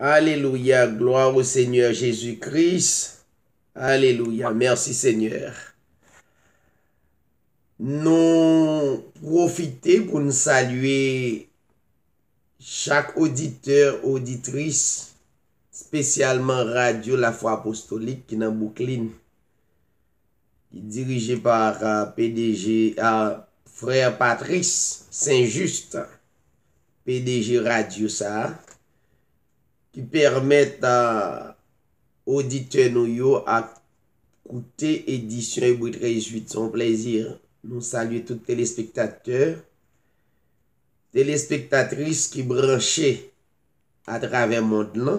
Alléluia, gloire au Seigneur Jésus-Christ. Alléluia, merci Seigneur. Nous profitons pour nous saluer chaque auditeur, auditrice, spécialement Radio La Foi Apostolique qui est dans Brooklyn, qui est dirigé par PDG, frère Patrice Saint-Just, PDG Radio ça, qui permettent à auditeurs nous à écouter édition Hébreu 13:8. Son plaisir. Nous saluons tous les téléspectateurs, téléspectatrices qui branchent à travers le monde là.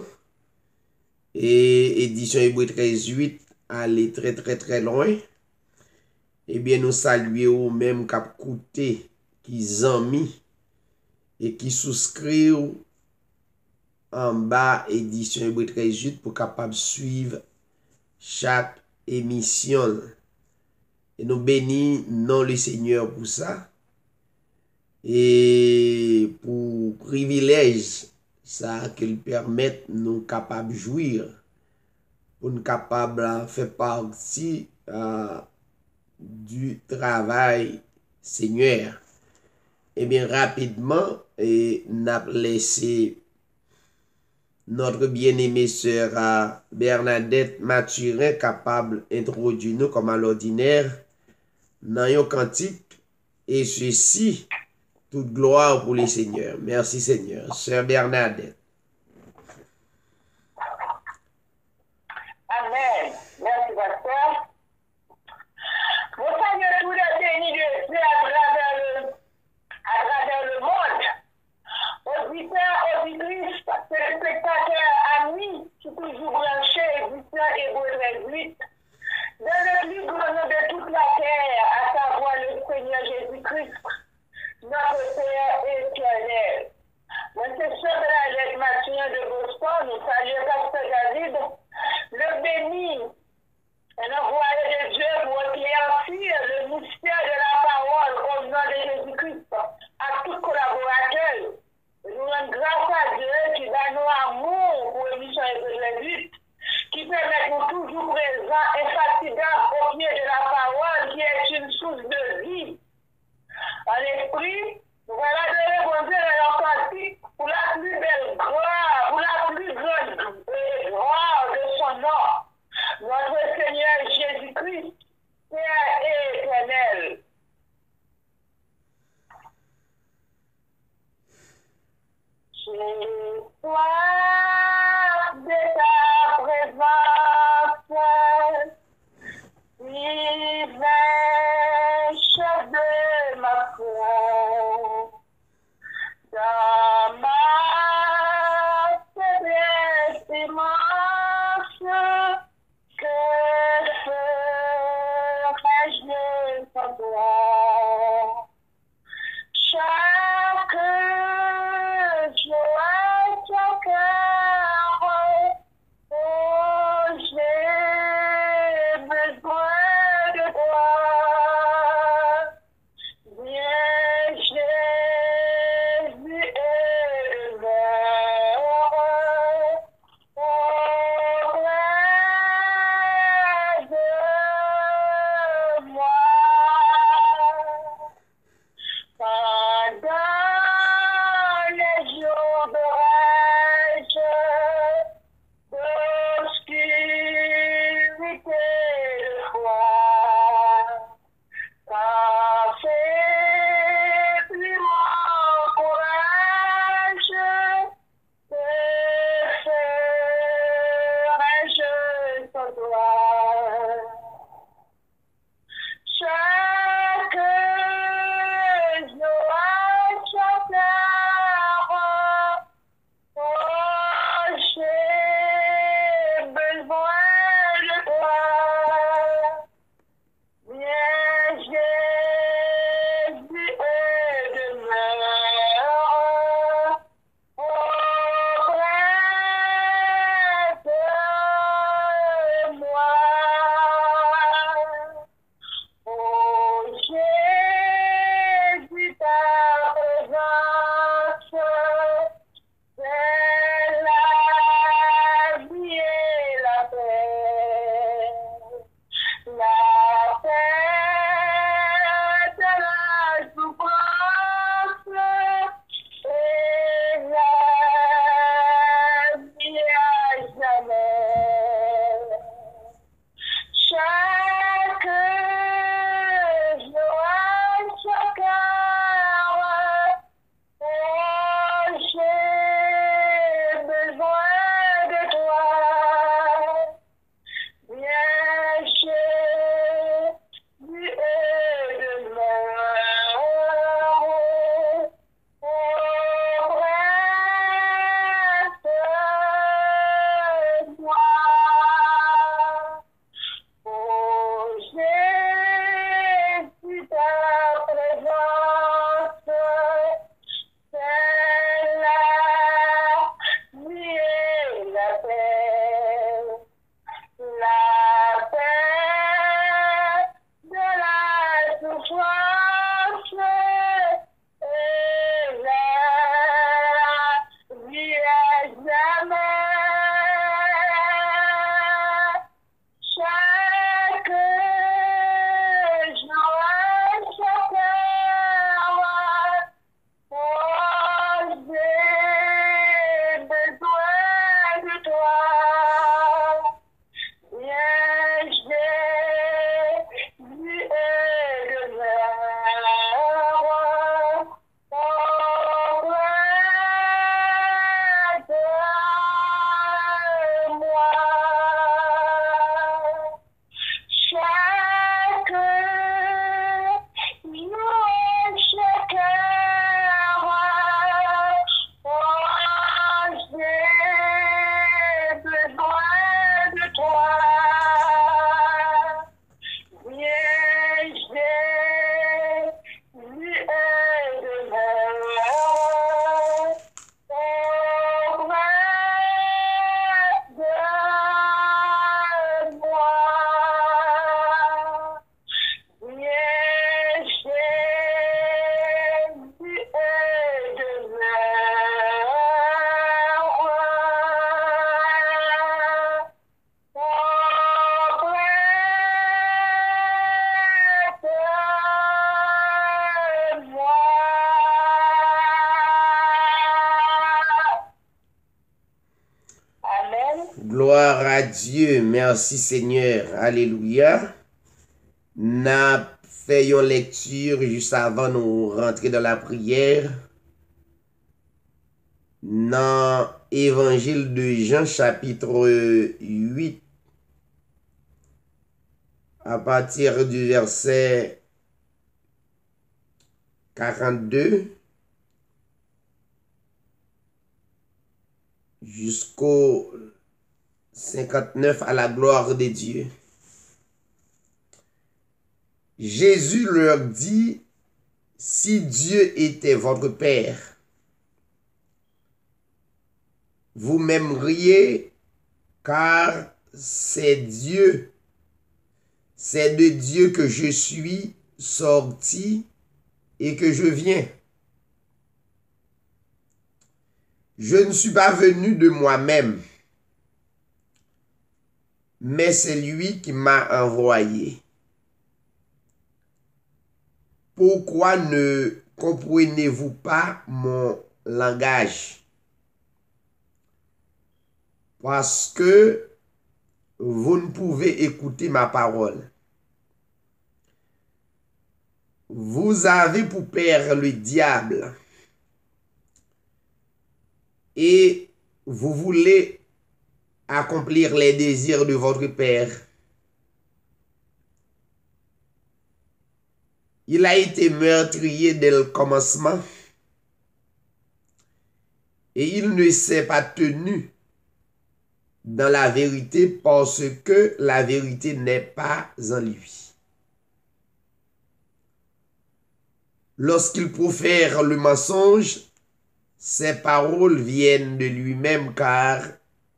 Et édition Hébreu 13:8 aller très loin. Eh bien, nous saluons même qui écouté, qui amis et qui souscrivent en bas édition Hébreu 13:8 pour capable suivre chaque émission. Et nous bénissons non le Seigneur pour ça. Et pour privilège ça qu'il permet nous capables de jouir. Pour nous capables de faire partie du travail Seigneur. Et bien rapidement, n'a laissé notre bien-aimée sœur Bernadette Mathurin capable d'introduire nous comme à l'ordinaire dans un cantique. Et ceci, toute gloire pour les Seigneurs. Merci Seigneur. Sœur Bernadette. Amen. Merci pasteur. Vous Seigneur, tous les bénis de Dieu à travers le monde. Auditeurs, auditrices, téléspectateurs, amis, qui toujours branchés, édition Hébreu 13:8. Dans le plus grand nom de toute la terre, à savoir le Seigneur Jésus-Christ, notre Père éternel. Moi, c'est Sœur Bernadette Mathurin de Boston, nous saluons Pasteur David, le béni, un envoyé de Dieu pour éclaircir le mystère de la parole au nom de Jésus-Christ, à tous collaborateurs. Nous rendons grâce à Dieu qui donne nous amour pour l'émission Hébreu 13:8, qui permet nous toujours présents Gloire à Dieu. Merci Seigneur. Alléluia. N'a fait une lecture juste avant nous rentrer dans la prière. Dans Évangile de Jean chapitre 8 à partir du verset 42 jusqu'au 59 à la gloire de Dieu. Jésus leur dit, si Dieu était votre Père, vous m'aimeriez car c'est Dieu, c'est de Dieu que je suis sorti et que je viens. Je ne suis pas venu de moi-même, mais c'est lui qui m'a envoyé. Pourquoi ne comprenez-vous pas mon langage? Parce que vous ne pouvez écouter ma parole. Vous avez pour père le diable et vous voulez accomplir les désirs de votre père. Il a été meurtrier dès le commencement et il ne s'est pas tenu dans la vérité parce que la vérité n'est pas en lui. Lorsqu'il profère le mensonge, ses paroles viennent de lui-même car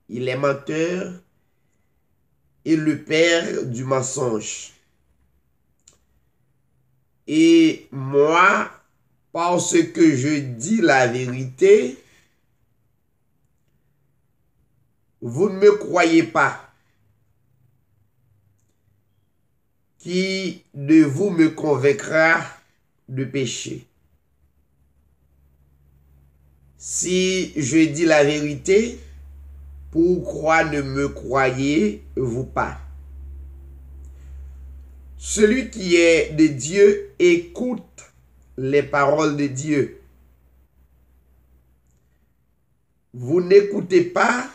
il est menteur et le père du mensonge. Et moi, parce que je dis la vérité, vous ne me croyez pas. Qui de vous me convaincra de péché? Si je dis la vérité, pourquoi ne me croyez-vous pas? Celui qui est de Dieu écoute les paroles de Dieu. Vous n'écoutez pas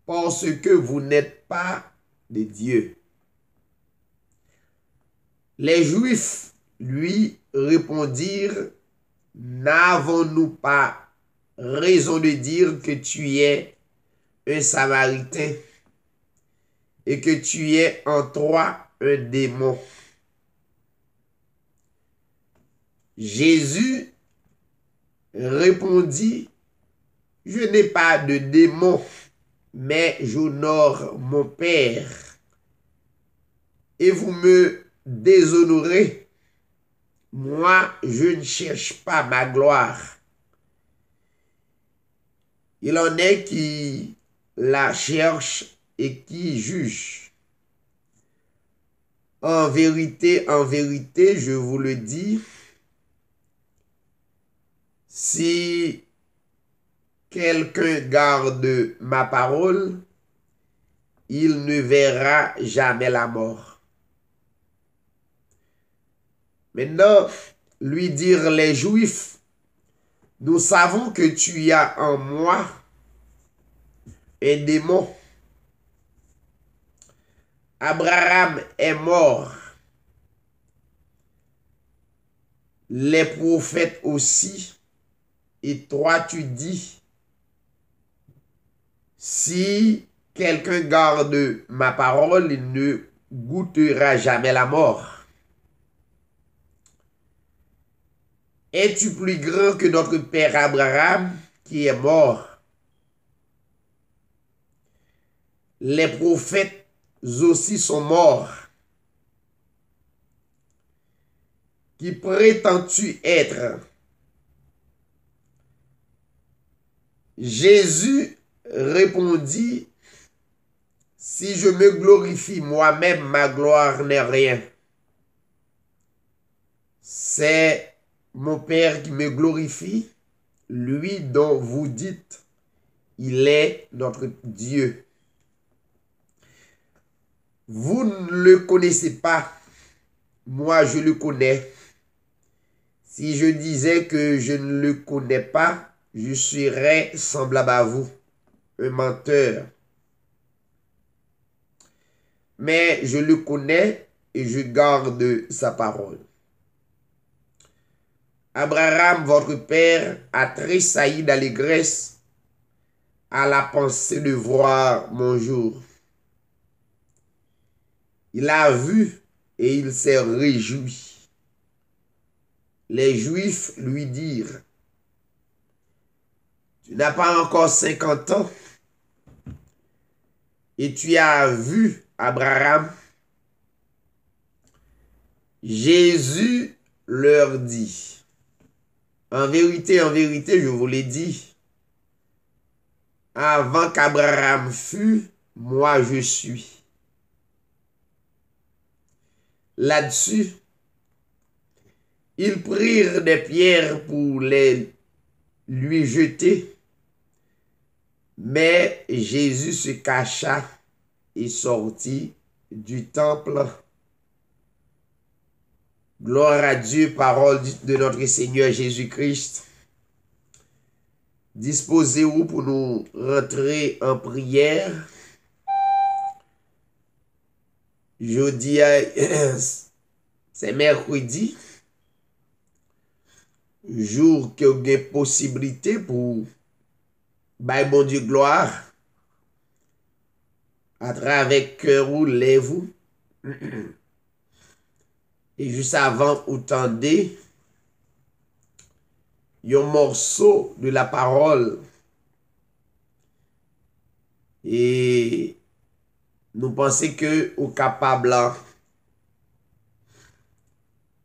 parce que vous n'êtes pas de Dieu. Les Juifs lui répondirent, n'avons-nous pas raison de dire que tu es un Samaritain et que tu es en toi un démon? Jésus répondit, je n'ai pas de démon, mais j'honore mon Père. Et vous me déshonorez. Moi, je ne cherche pas ma gloire. Il en est qui la cherchent et qui jugent. En vérité, je vous le dis, si quelqu'un garde ma parole, il ne verra jamais la mort. Maintenant, lui dirent les Juifs, nous savons que tu as en moi un démon. Abraham est mort. Les prophètes aussi. Et toi, tu dis, si quelqu'un garde ma parole, il ne goûtera jamais la mort. Es-tu plus grand que notre père Abraham qui est mort? Les prophètes aussi sont morts. Qui prétends-tu être? Jésus répondit, si je me glorifie moi-même, ma gloire n'est rien. C'est mon Père qui me glorifie, lui dont vous dites, il est notre Dieu. Vous ne le connaissez pas, moi je le connais. Si je disais que je ne le connais pas, je serais semblable à vous, un menteur. Mais je le connais et je garde sa parole. Abraham, votre père, a tressailli d'allégresse à la pensée de voir mon jour. Il a vu et il s'est réjoui. Les Juifs lui dirent, tu n'as pas encore 50 ans et tu as vu Abraham. Jésus leur dit, en vérité, je vous l'ai dit, avant qu'Abraham fût, moi je suis. Là-dessus, ils prirent des pierres pour les lui jeter, mais Jésus se cacha et sortit du temple. Gloire à Dieu, parole de notre Seigneur Jésus-Christ. Disposez-vous pour nous rentrer en prière. Jeudi, c'est mercredi, jour que vous avez possibilité pour bailler bon Dieu gloire à travers cœur ou lèvres. Et juste avant, vous tendez un morceau de la parole. Et nous pensons que vous êtes capable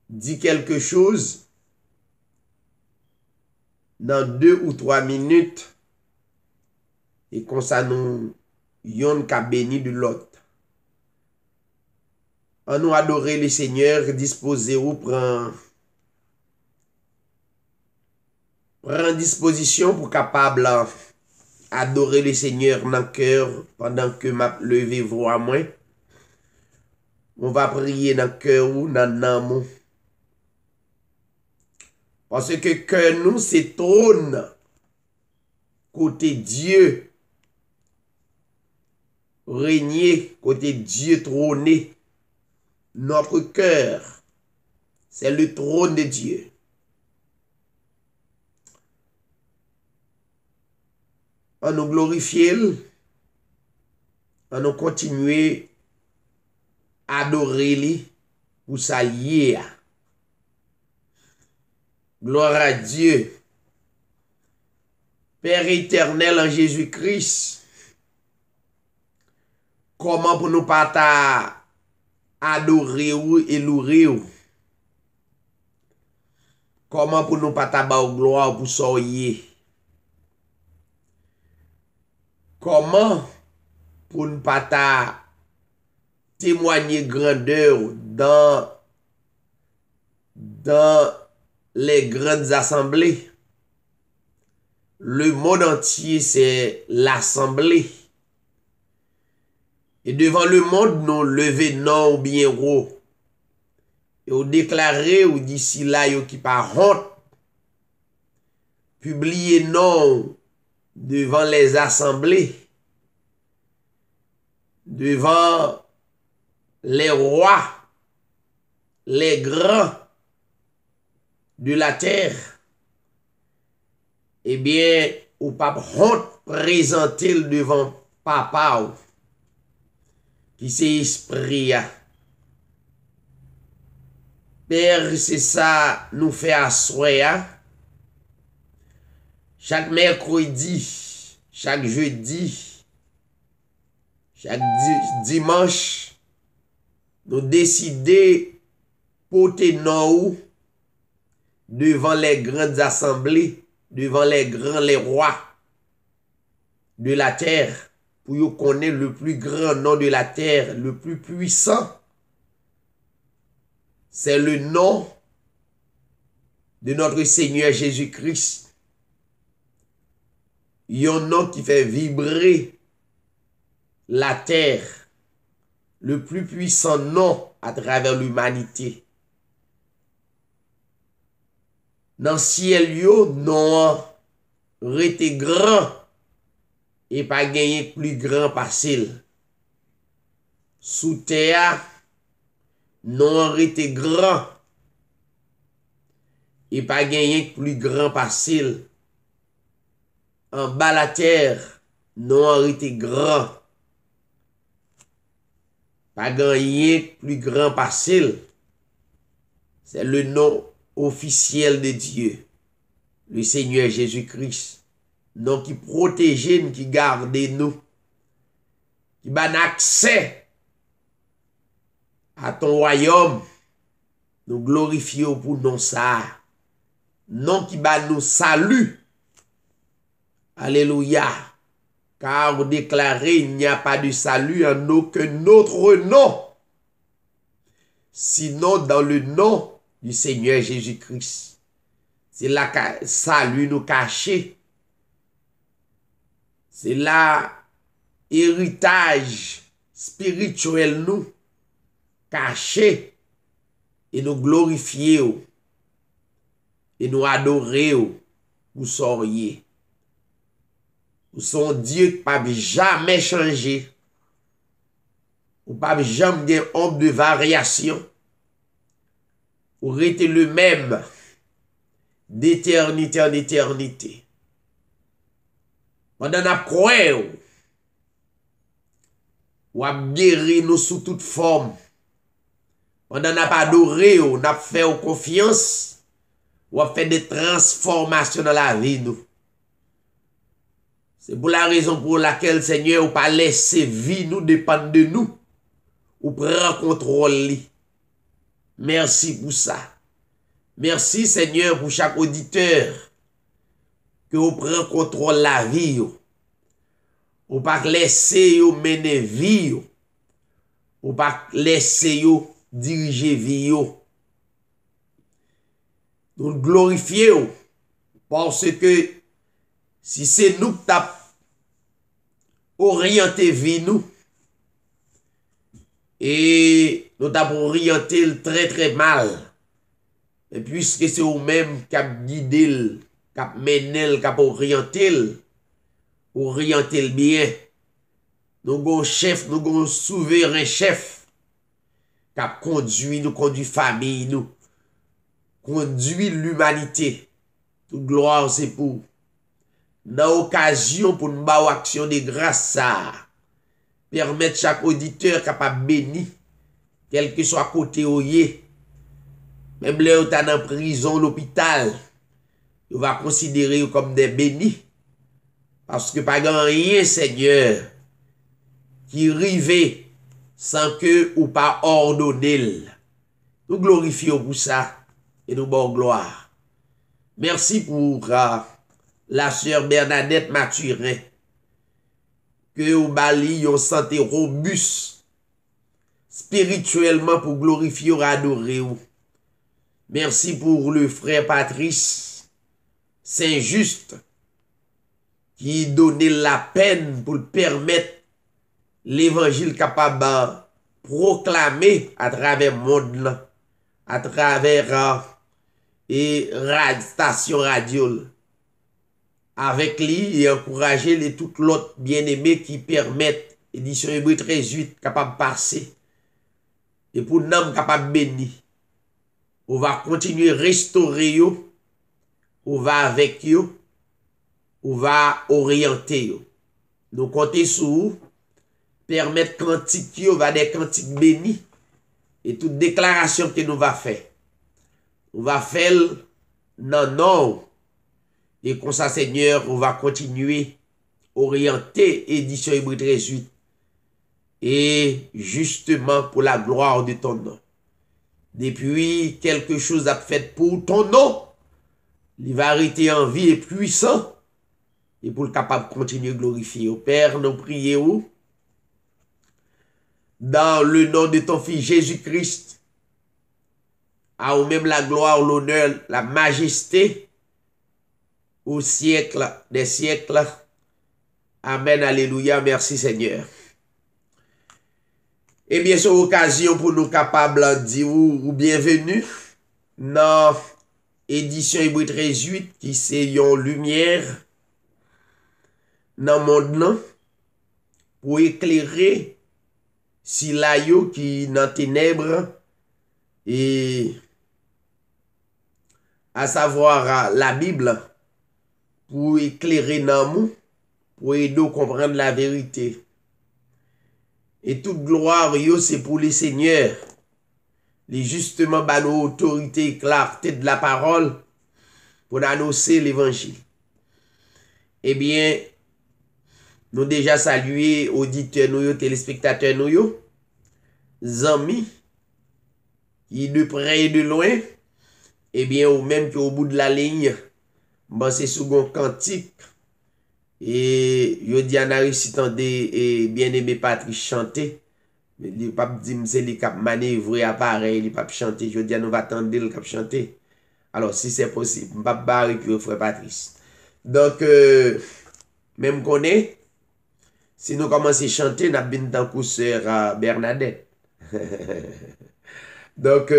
de dire quelque chose dans 2 ou 3 minutes. Et comme ça, nous yon ka béni de l'autre. En nous adorer le Seigneur, disposez-vous, prendre disposition pour capable adorer le Seigneur dans le cœur pendant que m'a levé voix moi. On va prier dans le cœur ou dans l'amour. Parce que cœur nous, c'est trône côté Dieu. Régner côté Dieu trôné. Notre cœur, c'est le trône de Dieu. On nous glorifier, on nous continuer à adorer lui pour sa lier. Gloire à Dieu. Père éternel en Jésus-Christ, comment pour nous pas adorer ou et louer ou? Comment pour nous pas tabac gloire pour soyer? Comment pour ne pas témoigner grandeur dans les grandes assemblées? Le monde entier, c'est l'assemblée. Et devant le monde, nous lever non ou bien haut. Et on déclarer ou d'ici là, yo qui pas honte. Publier non devant les assemblées. Devant les rois, les grands de la terre. Eh bien, ou pas honte présenter devant papa ou, qui c'est esprit. Père, c'est ça nous fait asseoir. Chaque mercredi, chaque jeudi, chaque dimanche, nous décider porter nous devant les grandes assemblées, devant les rois de la terre, pour nous connaître le plus grand nom de la terre, le plus puissant. C'est le nom de notre Seigneur Jésus-Christ. Il y a un nom qui fait vibrer la terre. le plus puissant nom à travers l'humanité. Dans le ciel, yo, non, rete grand et pas gagné plus grand facile. Sous terre, non, rete grand et pas gagné plus grand facile. En bas la terre, non, rete grand. Pas gagné plus grand facile. C'est le nom officiel de Dieu, le Seigneur Jésus-Christ. Nom qui protège nous, qui garde nous, qui donne accès à ton royaume. Nous glorifions pour nous ça. Nom qui va nous salut. Alléluia. Car vous déclarez, il n'y a pas de salut en aucun autre nom, sinon dans le nom du Seigneur Jésus-Christ. C'est là que salut nous caché. C'est là héritage spirituel nous caché et nous glorifier et nous adorer vous seriez. Vous sont Dieu qui ne peut jamais changer. Ou pas jamais de honte de variation. Ou rester le même d'éternité en éternité. Pendant la croix, ou a guéri nous sous toute forme. Pendant n'a pas adoré, ou n'a fait confiance, ou a fait des transformations dans la vie nous. C'est pour la raison pour laquelle, Seigneur, ou pas laisser vie nous dépendre de nous. Ou prend contrôle. Merci pour ça. Merci, Seigneur, pour chaque auditeur. Que vous prend contrôle la vie. Ou pas laisser vous mener vie. Ou pas laisser vous diriger vie. Nous glorifions. Parce que si c'est nous qui t'avons orienté vie nous, et nous t'avons orienté très très mal, et puisque c'est vous-même qui avez guidé, qui avez mené, qui avez orienté le bien, nous avons chef, nous avons souverain chef, qui a conduit famille, nous, conduit l'humanité. Toute gloire c'est pour dans l'occasion pour nous faire action de grâce ça. Permettre chaque auditeur capable béni, quel que soit côté où il est. Même là où tu es dans prison, l'hôpital, on va considérer comme des bénis. Parce que pas grand rien, Seigneur, qui rive sans que ou pas ordonner. Nous glorifions pour ça et nous bon gloire. Merci pour la sœur Bernadette Mathurin, que vous bali yon santé robuste, spirituellement pour glorifier et adorer. Merci pour le frère Patrice Saint-Just, qui donnait la peine pour permettre l'évangile capable de proclamer à travers le monde, à travers station radio. Avec lui et encourager les toutes l'autre bien-aimés qui permettent édition Hébreu 13:8 capable de passer. Et pour nous capable béni. On va continuer à restaurer yo. On va avec yo. On va orienter yo. Nous comptons sur vous. Permettre cantique yo va des cantiques bénis. Et toute déclaration que nous va faire. On va faire non. Et comme ça, Seigneur, on va continuer orienter édition Hébreu 13:8. Et justement pour la gloire de ton nom. Depuis quelque chose a fait pour ton nom, il va arrêter en vie et puissant. Et pour le capable de continuer à glorifier. Au Père, nous prions dans le nom de ton Fils Jésus-Christ. À ou même la gloire, l'honneur, la majesté. Au siècle des siècles. Amen, alléluia, merci Seigneur. Eh bien, c'est occasion pour nous capables de dire ou bienvenue dans édition Hébreu 13:8 qui c'est une lumière dans le monde non, pour éclairer si la yo qui dans ténèbres et à savoir la Bible pour éclairer dans nous pour aider à comprendre la vérité. Et toute gloire, yo, c'est pour les seigneurs. Les justement, bah, nos autorités, clarté de la parole, pour annoncer l'évangile. Eh bien, nous déjà salué auditeurs, nous, téléspectateurs, nous, amis, qui de près et de loin, eh bien, ou même qu'au bout de la ligne, bon, c'est second cantique. Et yo di an a récitant et bien-aimé Patrice chanter. Mais il pas dit c'est les cap manœuvrer appareil, il pas chanter. Je dis nous va attendre le cap chanter. Alors si c'est possible, pas barrer que frère Patrice. Donc même qu'on est si nous commençons à chanter, n'a bien tant que sœur Bernadette. Donc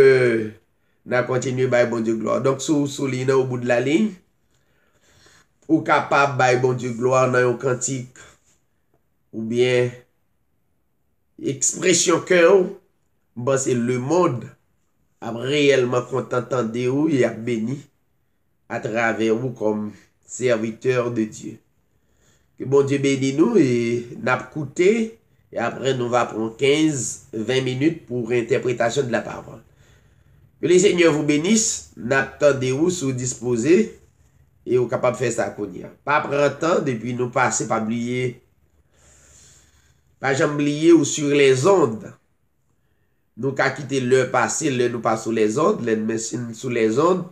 n'a continué by bon Dieu gloire. Donc sous ligne au bout de la ligne ou capable by bon Dieu gloire dans un cantique ou bien expression cœur bon c'est le monde a réellement content de vous et a béni à travers vous comme serviteur de Dieu. Que bon Dieu bénisse nous et n'a écouté et après nous va prendre 15-20 minutes pour interprétation de la parole. Que les seigneurs vous bénissent, n'attendez-vous sous disposé et vous capable de faire ça qu'on y a. Pas prendre temps depuis nous passer, pas oublier, pas jamais oublier ou sur les ondes. Nous pas quitter l'heure passée, l'heure nous pas sur les ondes, l'heure nous sur les ondes,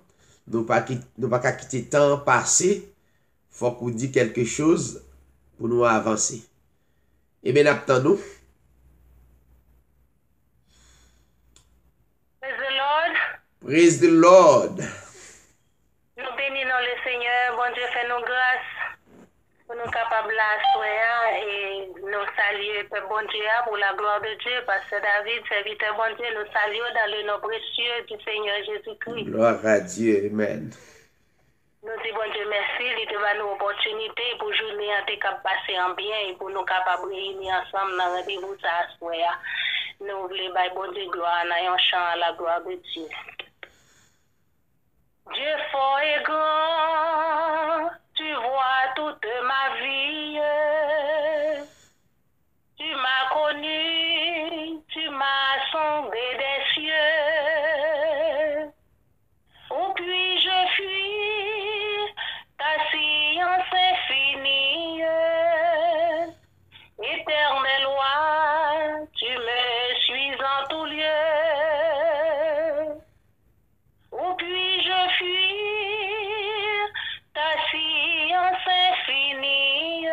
nous pas quitter temps passé. Faut qu'on dise quelque chose pour nous avancer. Et bien attendons. Praise the Lord. Praise the Lord. Nous bénissons le Seigneur, bon Dieu fait nous grâce pour nous capables de et nous saluer bon Dieu pour la gloire de Dieu, parce que David, serviteur bon Dieu, nous saluons dans le nom précieux du Seigneur Jésus-Christ. Gloire à Dieu, amen. Nous disons bon Dieu merci, il te va nous opportunité pour journée à te passer en bien et pour nous capables de réunir ensemble dans le rendez-vous ça soir. Nous voulons bon Dieu gloire dans un chant à la gloire de Dieu. Dieu fort et grand, tu vois toute ma vie. Tu m'as connu, tu m'as sondé des cieux. Où puis-je fuir ta science infinie? Éternel roi, tu me suis en tout lieu. Où puis-je fuir ta science infinie?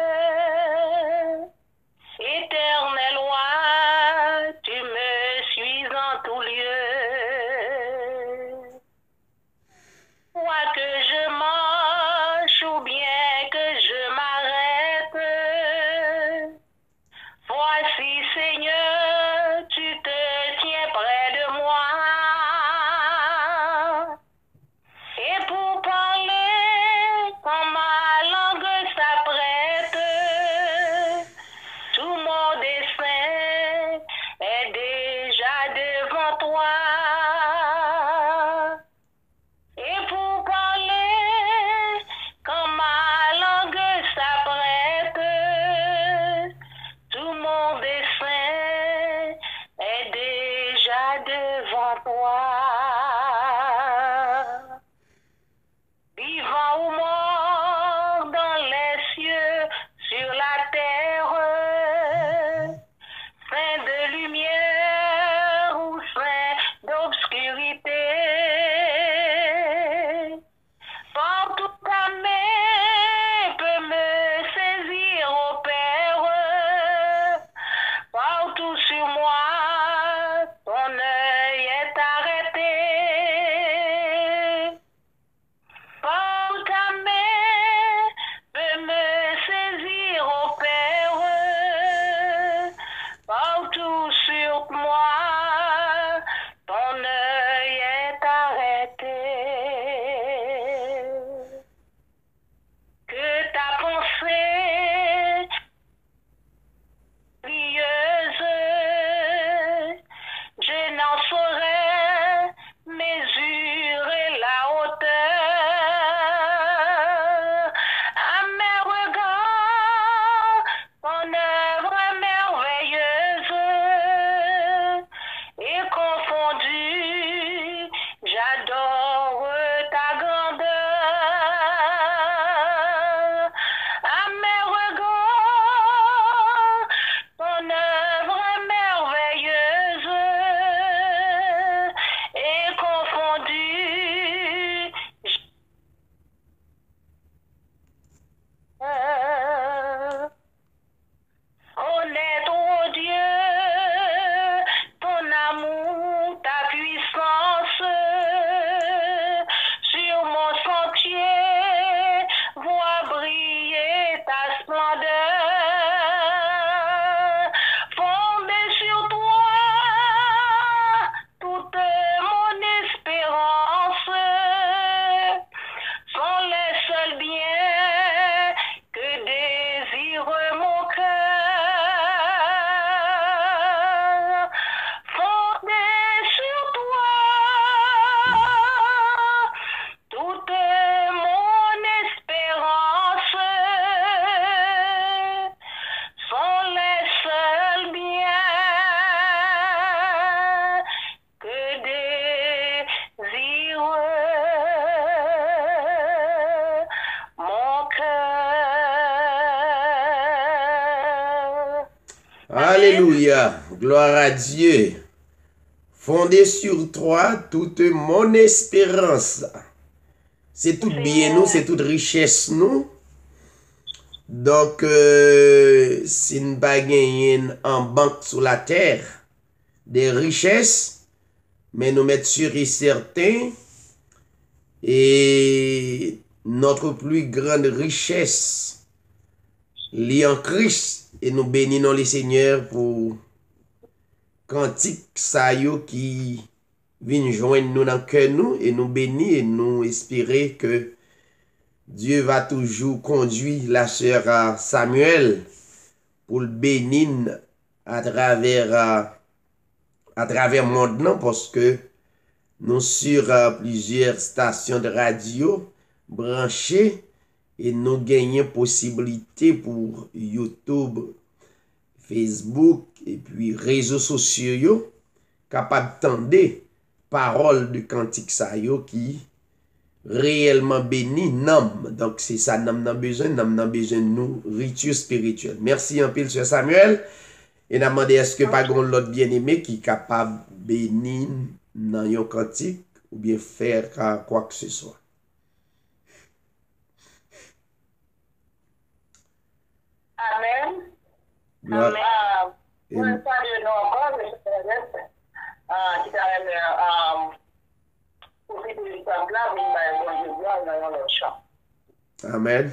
Alléluia. Gloire à Dieu. Fondé sur toi toute mon espérance. C'est tout bien nous, c'est toute richesse nous. Donc, si nous pas gagner en banque sur la terre des richesses, mais nous mettre sûr et certain, et notre plus grande richesse liée en Christ, et nous bénissons les Seigneurs pour cantique ça yo qui vient joindre nous dans le cœur nous, et nous bénir et nous espérer que Dieu va toujours conduire la sœur Samuel pour le bénir à travers le monde, non, parce que nous sur plusieurs stations de radio branchées et nous gagnons possibilité pour YouTube, Facebook et puis réseaux sociaux capables d'entendre paroles de cantique ça yo qui réellement béni nam. Donc c'est ça nam besoin de nous rituel spirituel. Merci un peu sur Samuel et n'a demandé est-ce que pas l'autre bien-aimé qui est capable bénir dans un cantique ou bien faire quoi que ce soit. Amen. Gloire. Amen. Amen.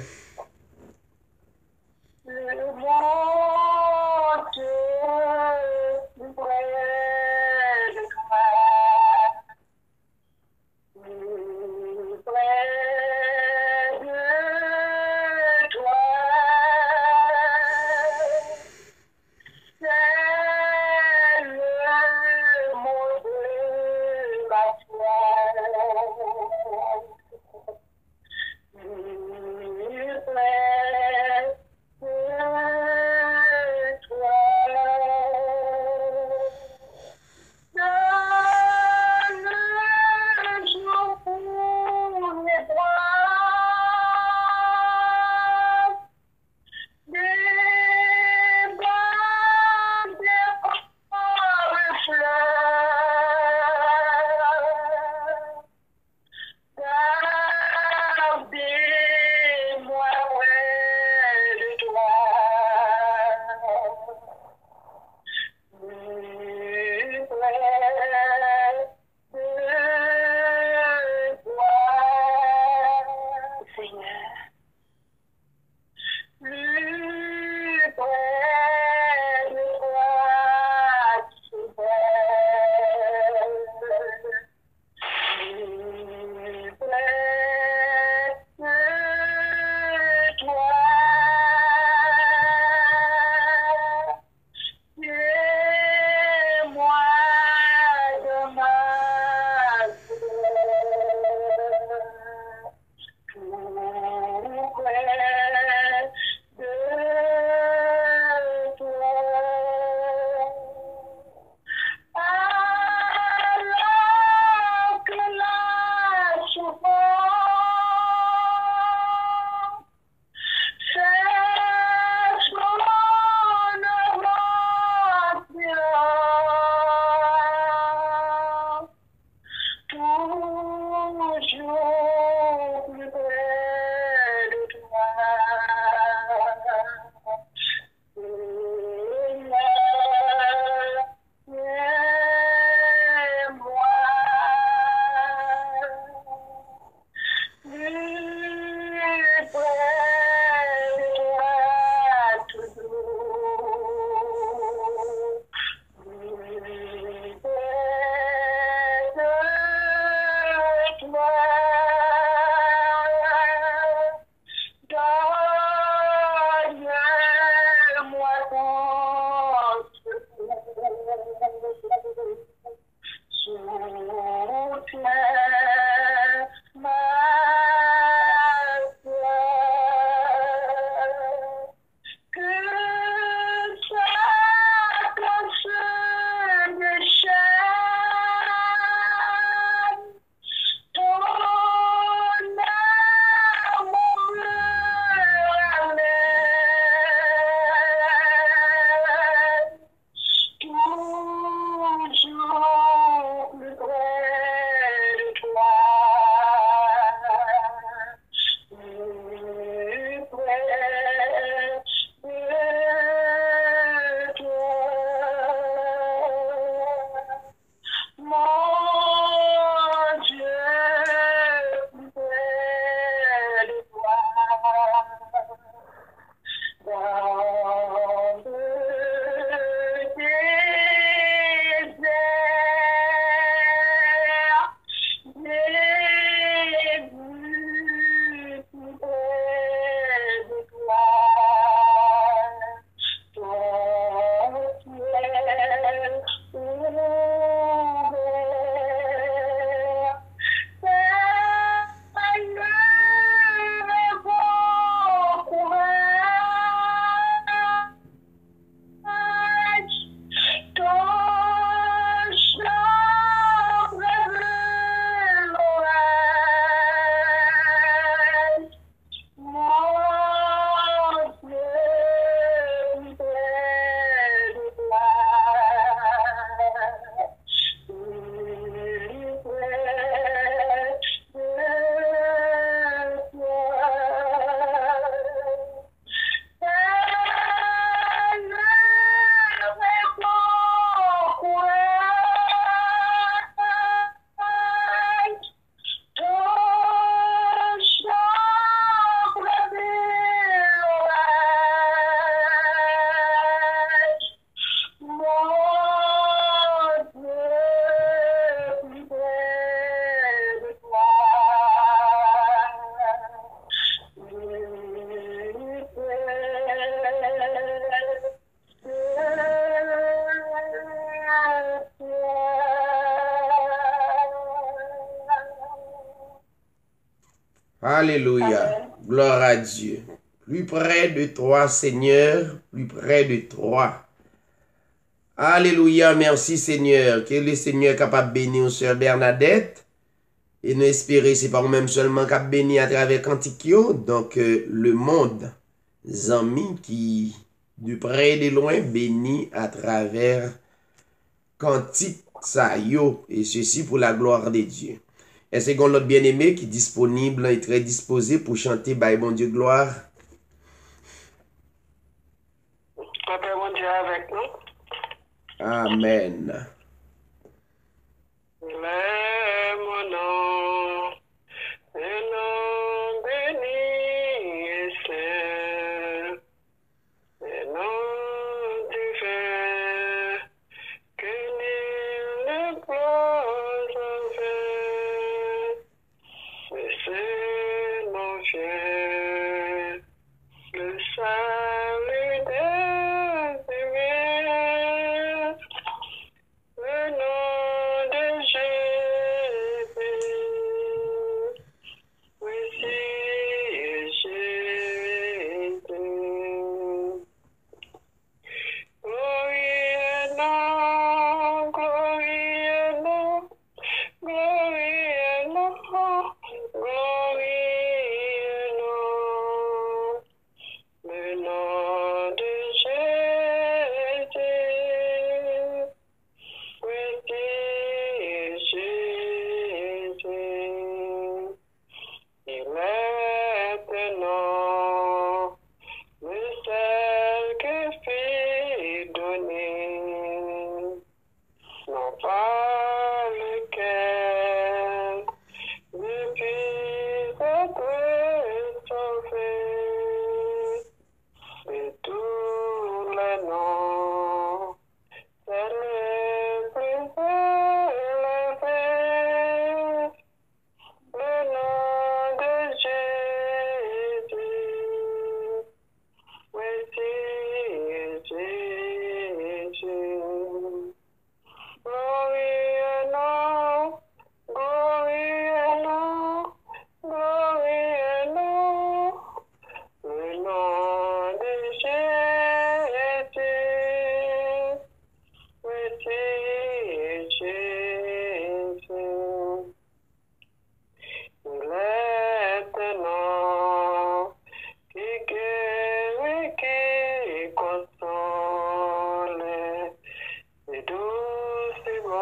Alléluia. Amen. Gloire à Dieu. Plus près de toi, Seigneur, plus près de toi. Alléluia, merci Seigneur. Que le Seigneur est capable de bénir Sœur Bernadette. Et nous espérons, c'est pas nous-mêmes seulement qu'à bénir à travers Cantikio. Donc, le monde, amis qui, du près et de loin, bénit à travers Cantique ça yo. Et ceci pour la gloire de Dieu. Est-ce qu'on l'autre bien-aimé qui est disponible et très disposé pour chanter by bon Dieu gloire? Papa, mon Dieu, avec nous. Amen. Mais mon nom, un nom béni et saint, un nom divin, que nul ne peut enlever. Mais c'est mon Dieu, le salut des humains. Le nom de Jésus, oui, c'est Jésus. Gloire et nom, gloire et nom, gloire et nom, gloire et nom. Le nom de Jésus. Oui, Jésus, il est un nom, le seul que fit donner, non pas lequel ne puisse être sauvé, de tous les noms. C'est le plus élevé, le nom de Jésus. Oui, c'est Jésus. Gloire et nom, gloire et nom, gloire et nom, le nom de Jésus. Oui, c'est Jésus. Il est un nom qui guérit, qui console, et doucement,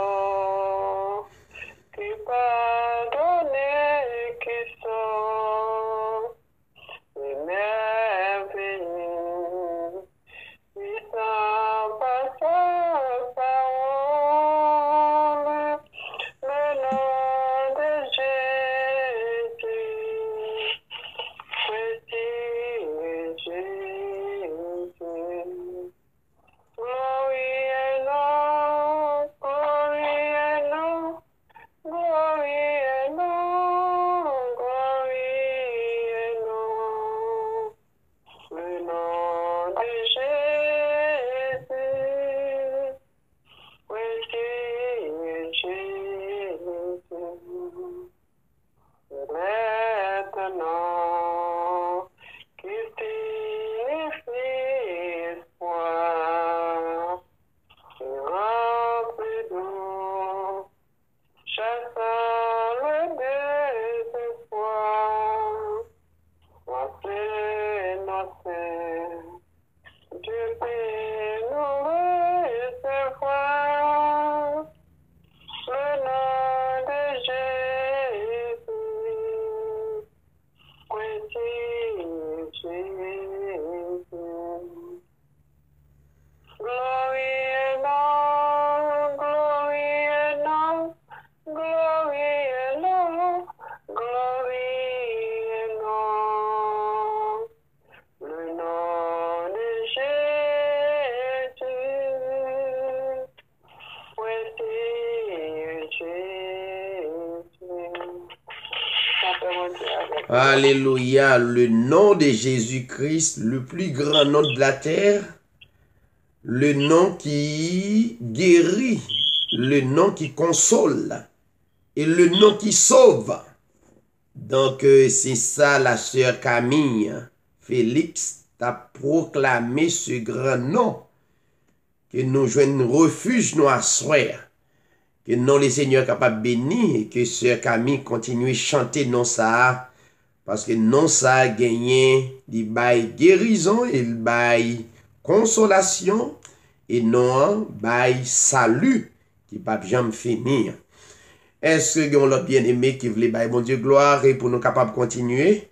qui pardonne, qui sauve, et merveilleux. Puissant par sa parole, le nom de Jésus. Oui, Jésus. Gloire et nom, gloire et nom, gloire et nom, gloire et nom. Le nom de Jésus, oui, c'est Jésus. Il est un nom qui signifie espoir, qui remplit d'eau, chassant le désespoir. Dieu peut nous recevoir, le nom de Jésus. Oui, c'est Jésus. Gloire et nom, gloire et nom, gloire et nom, gloire et nom. Le nom de Jésus. Oui, c'est Jésus. Alléluia. Le nom de Jésus-Christ, le plus grand nom de la terre, le nom qui guérit, le nom qui console et le nom qui sauve. Donc, c'est ça la sœur Camille. Félix t'a proclamé ce grand nom. Que nous joignons refuge, nous asseoir. Que non les seigneurs capables bénir et que sœur Camille continue à chanter non ça. Parce que non ça a gagné, il bail guérison, il bail consolation et non bail salut qui ne peut jamais finir. Est-ce que l'autre bien-aimé qui voulait bail bon Dieu gloire et pour nous capables de continuer?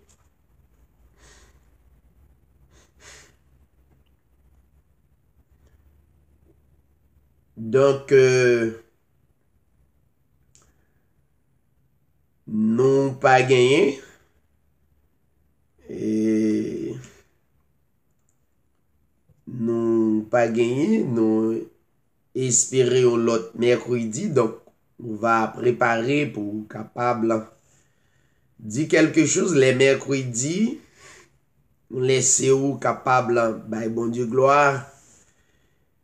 Donc, nous pas gagné. Et nous pas gagné, nous espérons l'autre mercredi, donc on va préparer pour capable dire quelque chose les mercredis, on laisse ou capable, bah bon Dieu gloire,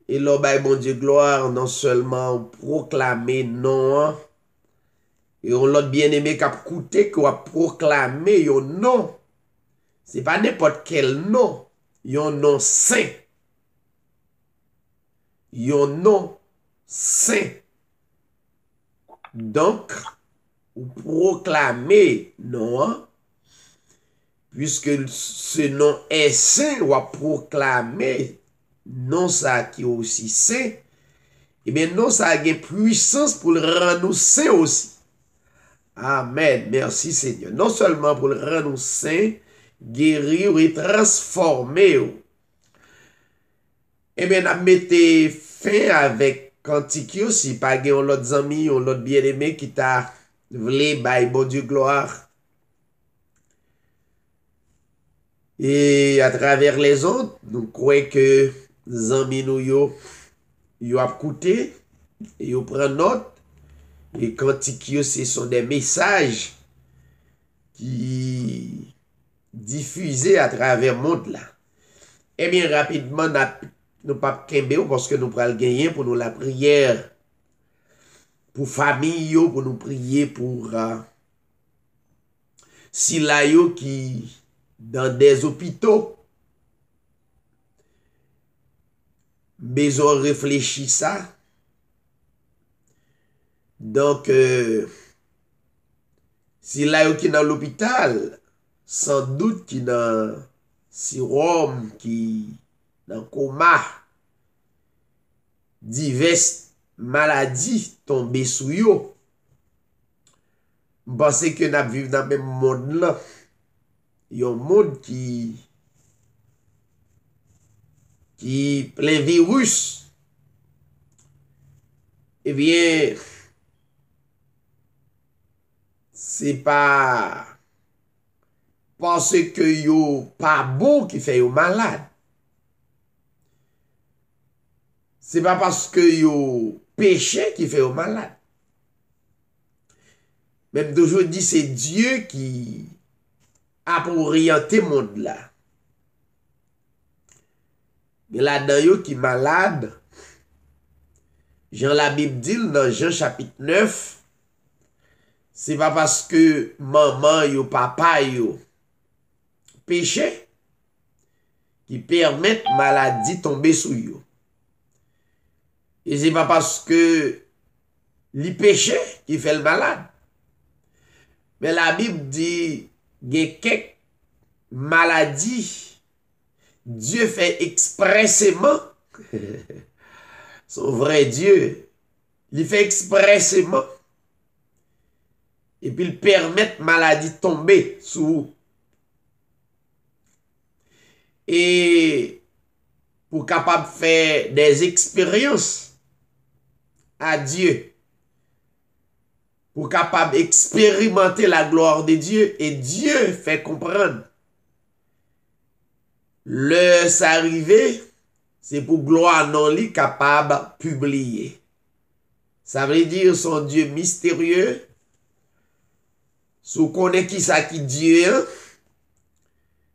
et là bah bon Dieu gloire, non seulement proclamer non, et on l'autre bien aimé cap coûter qu'on va proclamer yon non. C'est pas n'importe quel nom. Yon nom saint. Yon nom saint. Donc, ou proclamer non, puisque ce nom est saint, ou à proclamer non ça qui est aussi saint, et bien non ça a une puissance pour le rendre saint aussi. Amen. Merci Seigneur. Non seulement pour le rendre saint, guérir et transformer. Eh bien, on mette fin avec cantique si pas gen l'autre ami ou l'autre bien-aimé qui t'a voulu bail bon Dieu gloire. Et à travers les autres, nous croyons que les amis nous yo a coûté et yo prend note. Et cantique ce sont des messages qui diffusés à travers le monde là. Eh bien, rapidement, nous pas kembe parce que nous prenons gagner pour nous la prière, pour famille, pour nous prier pour si la yo qui dans des hôpitaux, besoin réfléchir ça. Donc, si la yo qui dans l'hôpital, sans doute qui dans sérum, qui dans coma, diverses maladies tombées sous yo. Je pense que nous vivons dans le même monde là. Il y a un monde qui plein virus. Eh bien, c'est pas parce que yo pas bon qui fait yo malade. C'est pas parce que yo péché qui fait yo malade. Même d'aujourd'hui, c'est Dieu qui a pour orienter le monde là. Mais là-dedans, yo qui malade, Jean la Bible dit dans Jean chapitre 9, c'est pas parce que maman yo, papa yo, péché, qui permettent maladie tomber sous yo. Et c'est pas parce que li péché qui fait le malade. Mais la Bible dit, il y a quelques maladies, Dieu fait expressément, son vrai Dieu, il fait expressément, et puis il permet maladie de tomber sous vous. Et pour capable faire des expériences à Dieu, pour capable expérimenter la gloire de Dieu, et Dieu fait comprendre. Le s'arriver, c'est pour gloire non li capable publier. Ça veut dire son Dieu mystérieux. Si connaît qui ça qui Dieu,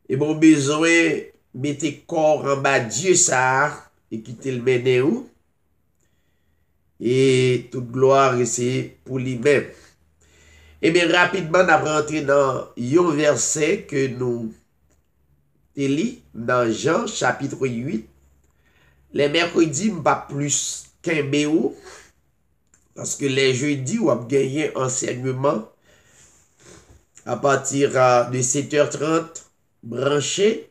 et bon besoin mettez corps en bas Dieu ça et quitter le mener où. Et toute gloire c'est pour lui-même. Et bien, rapidement, on va rentrer dans un verset que nous lisons dans Jean, chapitre 8. Les mercredis, pas plus qu'un BO, parce que les jeudis, on va gagner enseignement à partir de 7h30, branché.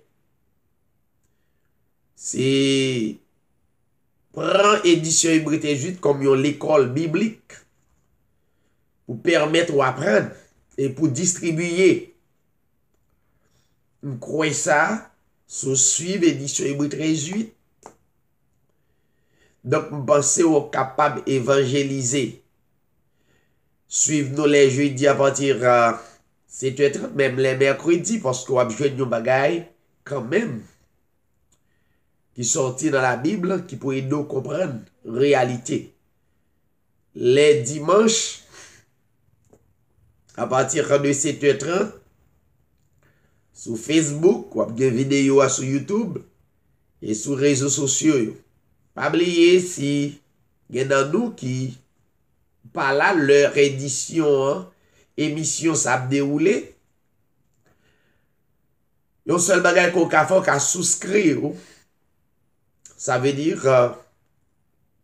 C'est prend édition Hébreu 18 comme l'école biblique pour permettre d'apprendre et pour distribuer. On croit ça, sous suivre édition Hébreu 18. Donc, je pense qu'on est capable d'évangéliser. Suivez-nous les jeudis à partir de 7h30, même les mercredis, parce qu'on a besoin de bagailles quand même qui sorti dans la Bible, qui pourrait nous comprendre la réalité. Les dimanches, à partir de 7h30, sur Facebook, ou des vidéos sur YouTube et sur les réseaux sociaux. Pas oublier si il y en a nous qui, par là, leur émission, ça a déroulé. Il y a un seul bagage qu'on a fait, qu'à souscrire. Ça veut dire,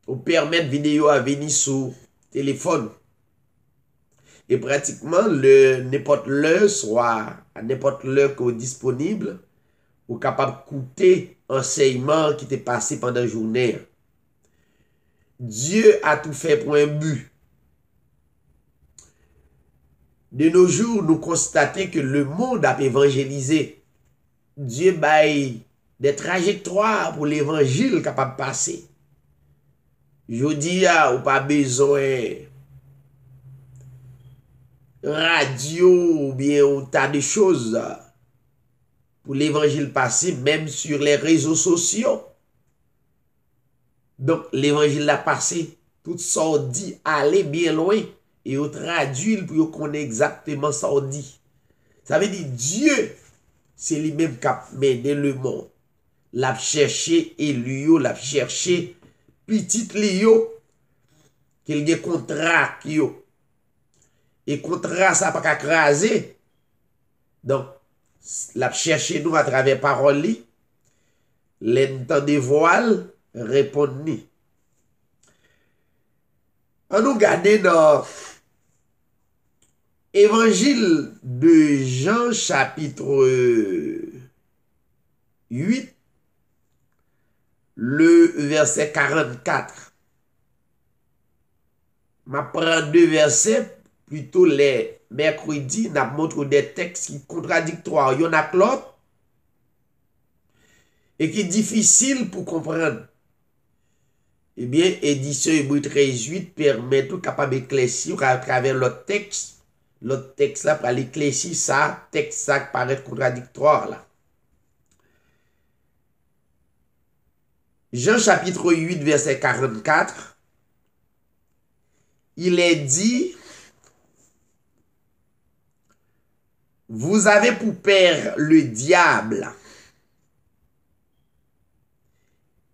on permet vidéo à venir sur téléphone. Et pratiquement, n'importe l'heure, soit à n'importe l'heure qu'on est disponible, ou capable d'écouter enseignement qui t'est passé pendant la journée. Dieu a tout fait pour un but. De nos jours, nous constatons que le monde a évangélisé. Dieu baille des trajectoires pour l'évangile capable de passer. Je dis, ou pas besoin radio ou bien un tas de choses pour l'évangile passer, même sur les réseaux sociaux. Donc, l'évangile a passé, tout ça dit, aller bien loin, et on traduit pour qu'on connaisse exactement ça dit. Ça veut dire, Dieu, c'est lui-même qui a mené le monde. L'a cherché Elio, l'a cherché petit Lio, qu'il y a contrat yo. Et contrat ça pas qu'à craser. Donc, l'a cherché nous à travers parole li. L'entend des voiles répond ni. On nous garder dans Évangile de Jean chapitre 8, le verset 44. Je prends deux versets, plutôt les mercredis, je montre des textes qui sont contradictoires. Il y en a que l'autre et qui est difficile pour comprendre. Eh bien, édition Hébreu 13.8 permet tout capable d'éclaircir à travers l'autre texte. L'autre texte là, pour l'éclaircir ça, texte ça qui paraît contradictoire là. Jean chapitre 8, verset 44, il est dit, vous avez pour père le diable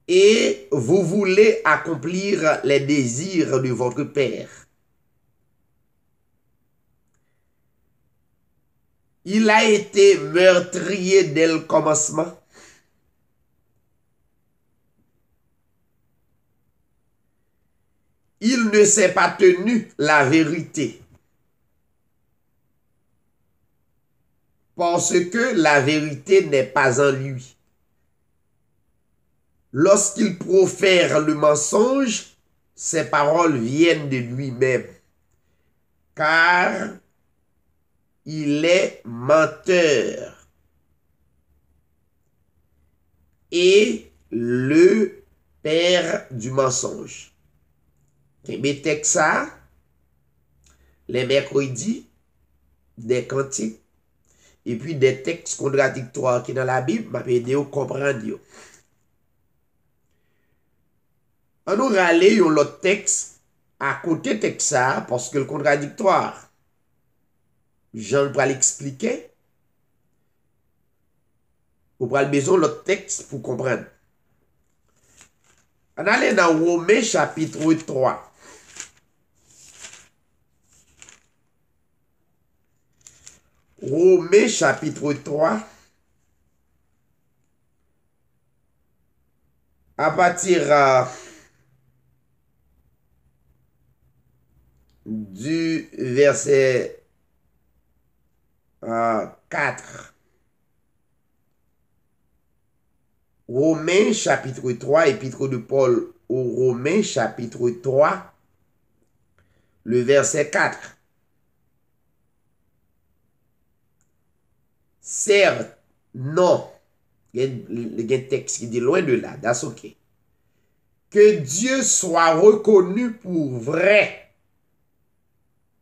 et vous voulez accomplir les désirs de votre père. Il a été meurtrier dès le commencement. Il ne s'est pas tenu la vérité. Parce que la vérité n'est pas en lui. Lorsqu'il profère le mensonge, ses paroles viennent de lui-même. Car il est menteur. Et le père du mensonge. Mais texte ça, les mercredis, des cantiques, et puis des textes contradictoires qui dans la Bible, m'a aidé à comprendre. On nous râler l'autre texte à côté de texte ça, parce que le contradictoire, Jean va l'expliquer. Vous avez besoin de l'autre texte pour comprendre. On allait dans Romains chapitre 3. Romains chapitre 3, à partir du verset 4. Romains chapitre 3, épître de Paul aux Romains chapitre 3, le verset 4. Certes, non. Il y a un texte qui dit loin de là, that's ok. Que Dieu soit reconnu pour vrai.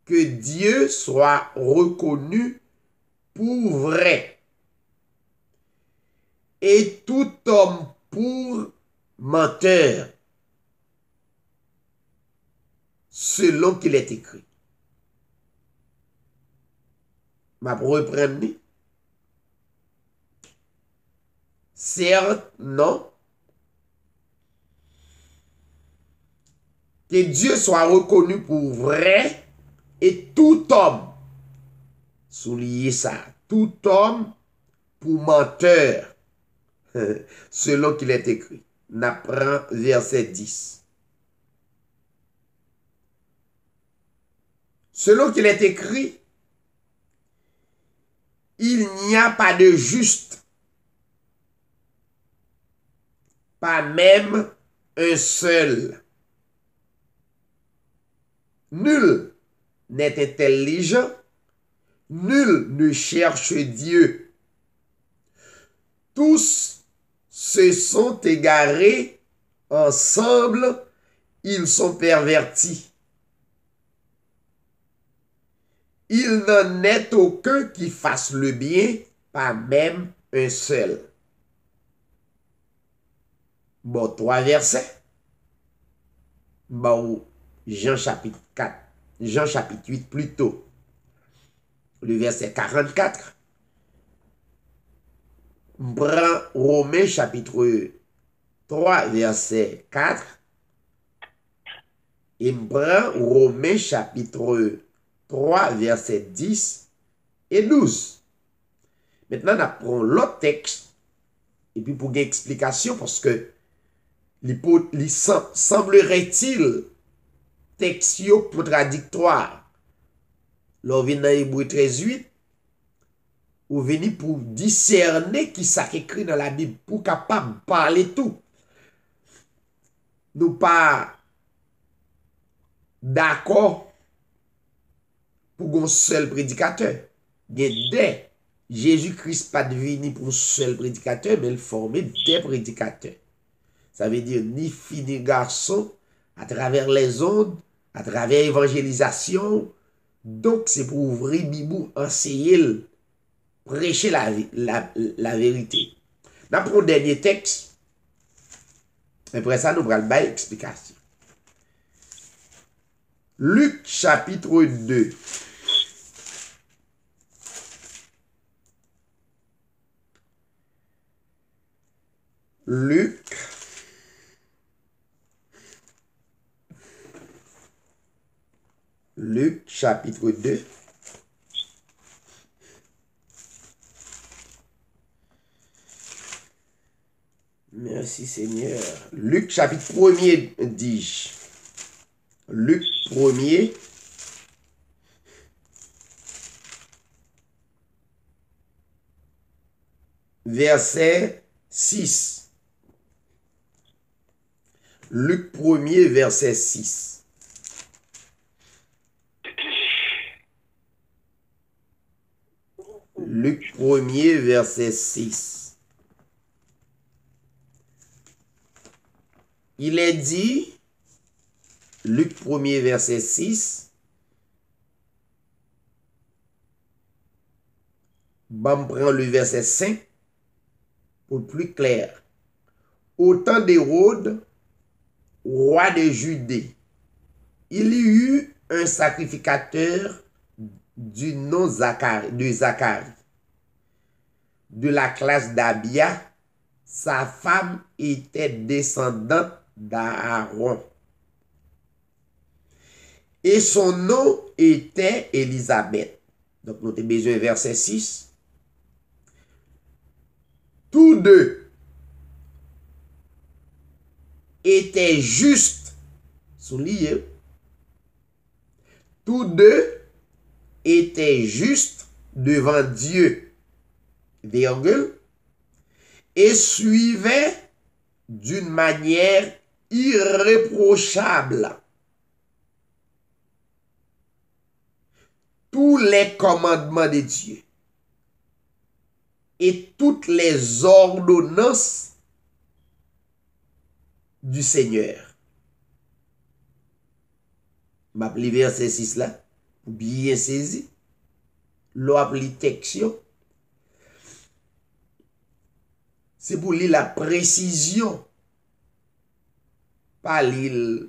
Que Dieu soit reconnu pour vrai. Et tout homme pour menteur, selon qu'il est écrit. Ma reprendre. Certes, non. Que Dieu soit reconnu pour vrai et tout homme, soulignez ça, tout homme pour menteur, selon qu'il est écrit. N'apprend verset 10. Selon qu'il est écrit, il n'y a pas de juste, pas même un seul. Nul n'est intelligent, nul ne cherche Dieu. Tous se sont égarés, ensemble, ils sont pervertis. Il n'en est aucun qui fasse le bien, pas même un seul. Bon, 3 versets. Bon, Jean chapitre 4, Jean chapitre 8 plutôt, le verset 44. Prends Romains chapitre 3, verset 4. Et prends Romains chapitre 3, verset 10 et 12. Maintenant, on apprend l'autre texte. Et puis pour une explication, parce que semblerait-il texte contradictoire. L'on vient dans Hébreu 13:8, ou venir pour discerner qui ça écrit dans la Bible, pour capable parler tout. Nous pas d'accord pour un seul prédicateur. Des Jésus-Christ pas devenu pour un seul prédicateur, mais il formait des prédicateurs. Ça veut dire ni fille ni garçon, à travers les ondes, à travers l'évangélisation. Donc, c'est pour ouvrir Bibou, enseigner, prêcher la vérité. Nous prenons le dernier texte. Après ça, nous prenons l'explication. Luc chapitre 2. Luc chapitre 2. Merci Seigneur. Luc chapitre 1er, dis-je. Luc 1er. Verset 6. Luc 1er, verset 6. Luc 1er, verset 6. Il est dit, Luc 1er, verset 6, bon, prend le verset 5 pour plus clair. Au temps d'Hérode, roi de Judée, il y eut un sacrificateur du nom de Zacharie, de la classe d'Abia. Sa femme était descendante d'Aaron. Et son nom était Élisabeth. Donc, nous avons besoin verset 6. Tous deux étaient justes, sont liés. Tous deux étaient justes devant Dieu, virgule, et suivaient d'une manière irréprochable tous les commandements de Dieu et toutes les ordonnances du Seigneur. M'appli verset 6 là, pour bien saisir. L'on appli texte, c'est pour lire la précision. Pas lire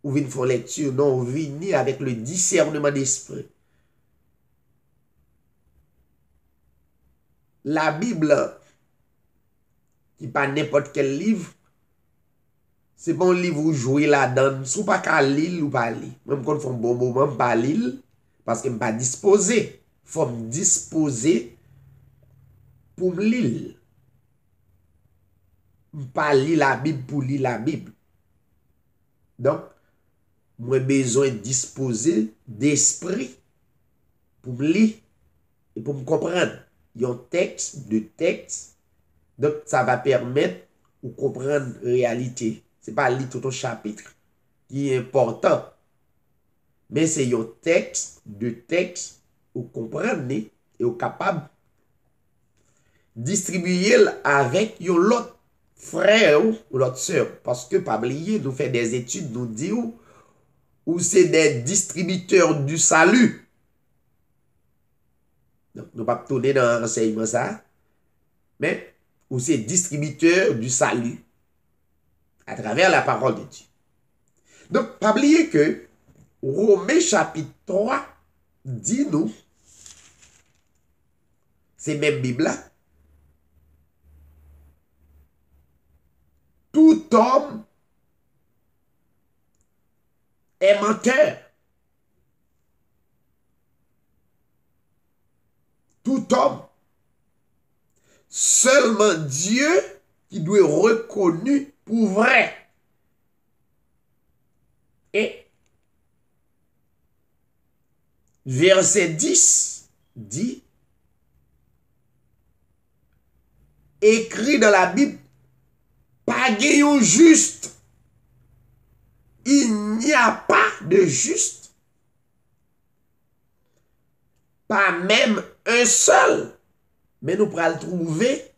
ou venir faire lecture, non, venir avec le discernement d'esprit. La Bible, qui pas n'importe quel livre, c'est pas un livre où jouer là-dedans. Si vous pas qu'à lire ou pas lire. Même quand on fait un bon moment, pas lire, parce que je ne pas disposé. Il faut me disposer pour me lire. Je ne pas lire la Bible pour lire la Bible. Donc, moi j'ai besoin de disposer d'esprit pour me lire et pour me comprendre. Il y a un texte, deux textes. Donc, ça va permettre de comprendre la réalité. Ce n'est pas lire tout un chapitre qui est important. Mais c'est un texte, deux textes, vous comprenez et vous capable de distribuer avec l'autre frère ou l'autre soeur. Parce que, pas oublier, nous faisons des études, nous disons, ou c'est des distributeurs du salut. Donc, nous ne pas tourner dans un renseignement ça, mais ou c'est distributeurs du salut à travers la parole de Dieu. Donc, pas oublier que Romains chapitre 3 dit nous, c'est même Bible là, tout homme est menteur. Tout homme. Seulement Dieu qui doit être reconnu pour vrai. Et verset 10 dit, écrit dans la Bible, pas gagnant juste. Il n'y a pas de juste. Pas même un seul. Mais nous pourrons trouver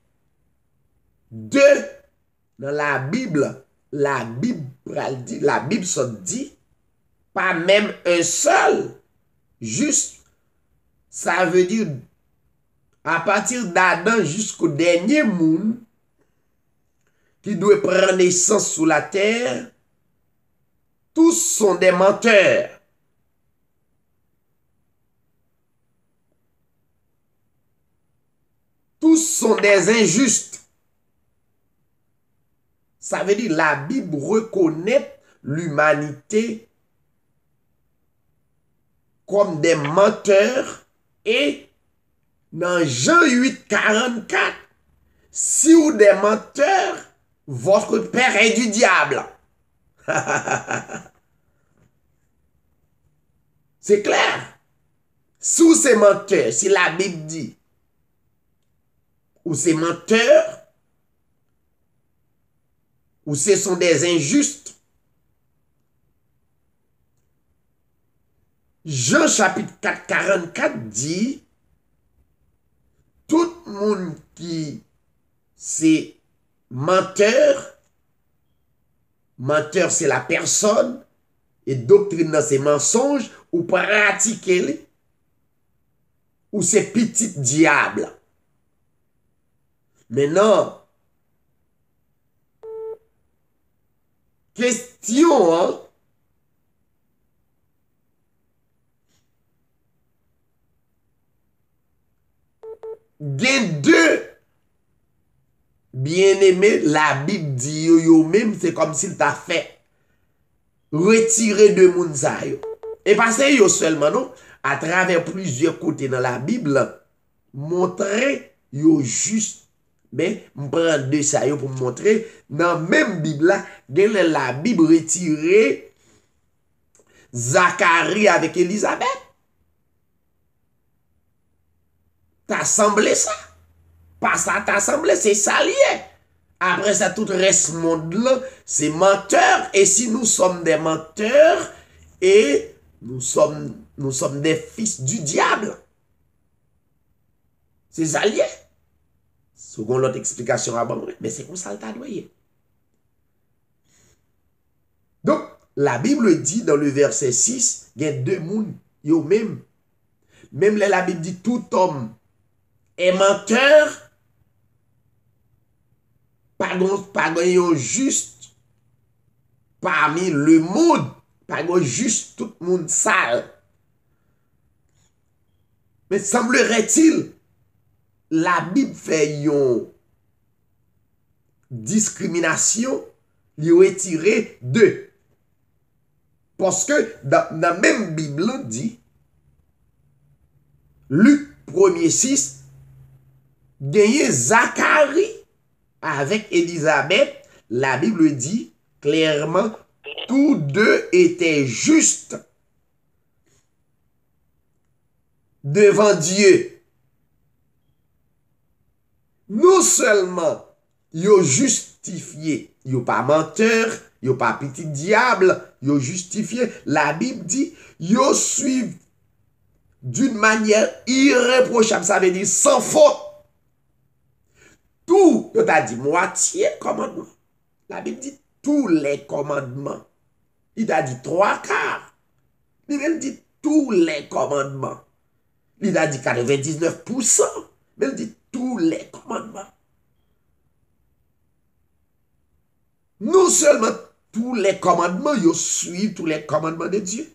deux dans la Bible. La Bible se dit, pas même un seul. Juste, ça veut dire, à partir d'Adam jusqu'au dernier monde, qui doit prendre naissance sous la terre, tous sont des menteurs. Tous sont des injustes. Ça veut dire la Bible reconnaît l'humanité comme des menteurs et dans Jean 8, 44, si vous des menteurs, votre père est du diable. C'est clair. Si vous êtes menteur, si la Bible dit, ou c'est menteurs, ou ce sont des injustes. Jean chapitre 4, 44 dit, tout le monde qui c'est menteur, menteur c'est la personne, et doctrine c'est mensonge, ou pratiquer, ou c'est petit diable. Maintenant, question, hein? Gen deux bien-aimés, la Bible dit yo même, c'est comme s'il t'a fait retirer de moun sa yo. Et pas c'est yo seulement, non? à travers plusieurs côtés dans la Bible, montrer yo juste, mais je prends de ça pour montrer, dans la même Bible là, la Bible retirée Zacharie avec Élisabeth. T'as semblé ça? Pas ça t'as semblé, c'est ça lié. Après ça, tout reste monde là, c'est menteur. Et si nous sommes des menteurs, et nous sommes des fils du diable. C'est ça lié. Selon l'autre explication avant, mais c'est comme ça le t'a doyé. Donc, la Bible dit dans le verset 6, il y a deux mondes, yo même. Même la Bible dit tout homme est menteur, pas juste parmi le monde, pas juste tout le monde sale. Mais semblerait-il, la Bible fait une discrimination, lui retirer deux. Parce que dans la même Bible dit, Luc 1er 6, gagné Zacharie avec Élisabeth, la Bible dit clairement, tous deux étaient justes devant Dieu. Non seulement yo justifié, yo pas menteur, yo pas petit diable, yo justifié. La Bible dit, yo suivent d'une manière irréprochable, ça veut dire sans faute. Tout, yo t'a dit moitié commandement. La Bible dit tous les commandements. Il t'a dit trois quarts. Il dit tous les commandements. Il a dit 99%. Mais il dit tous les commandements. Non seulement tous les commandements, ils suivent tous les commandements de Dieu.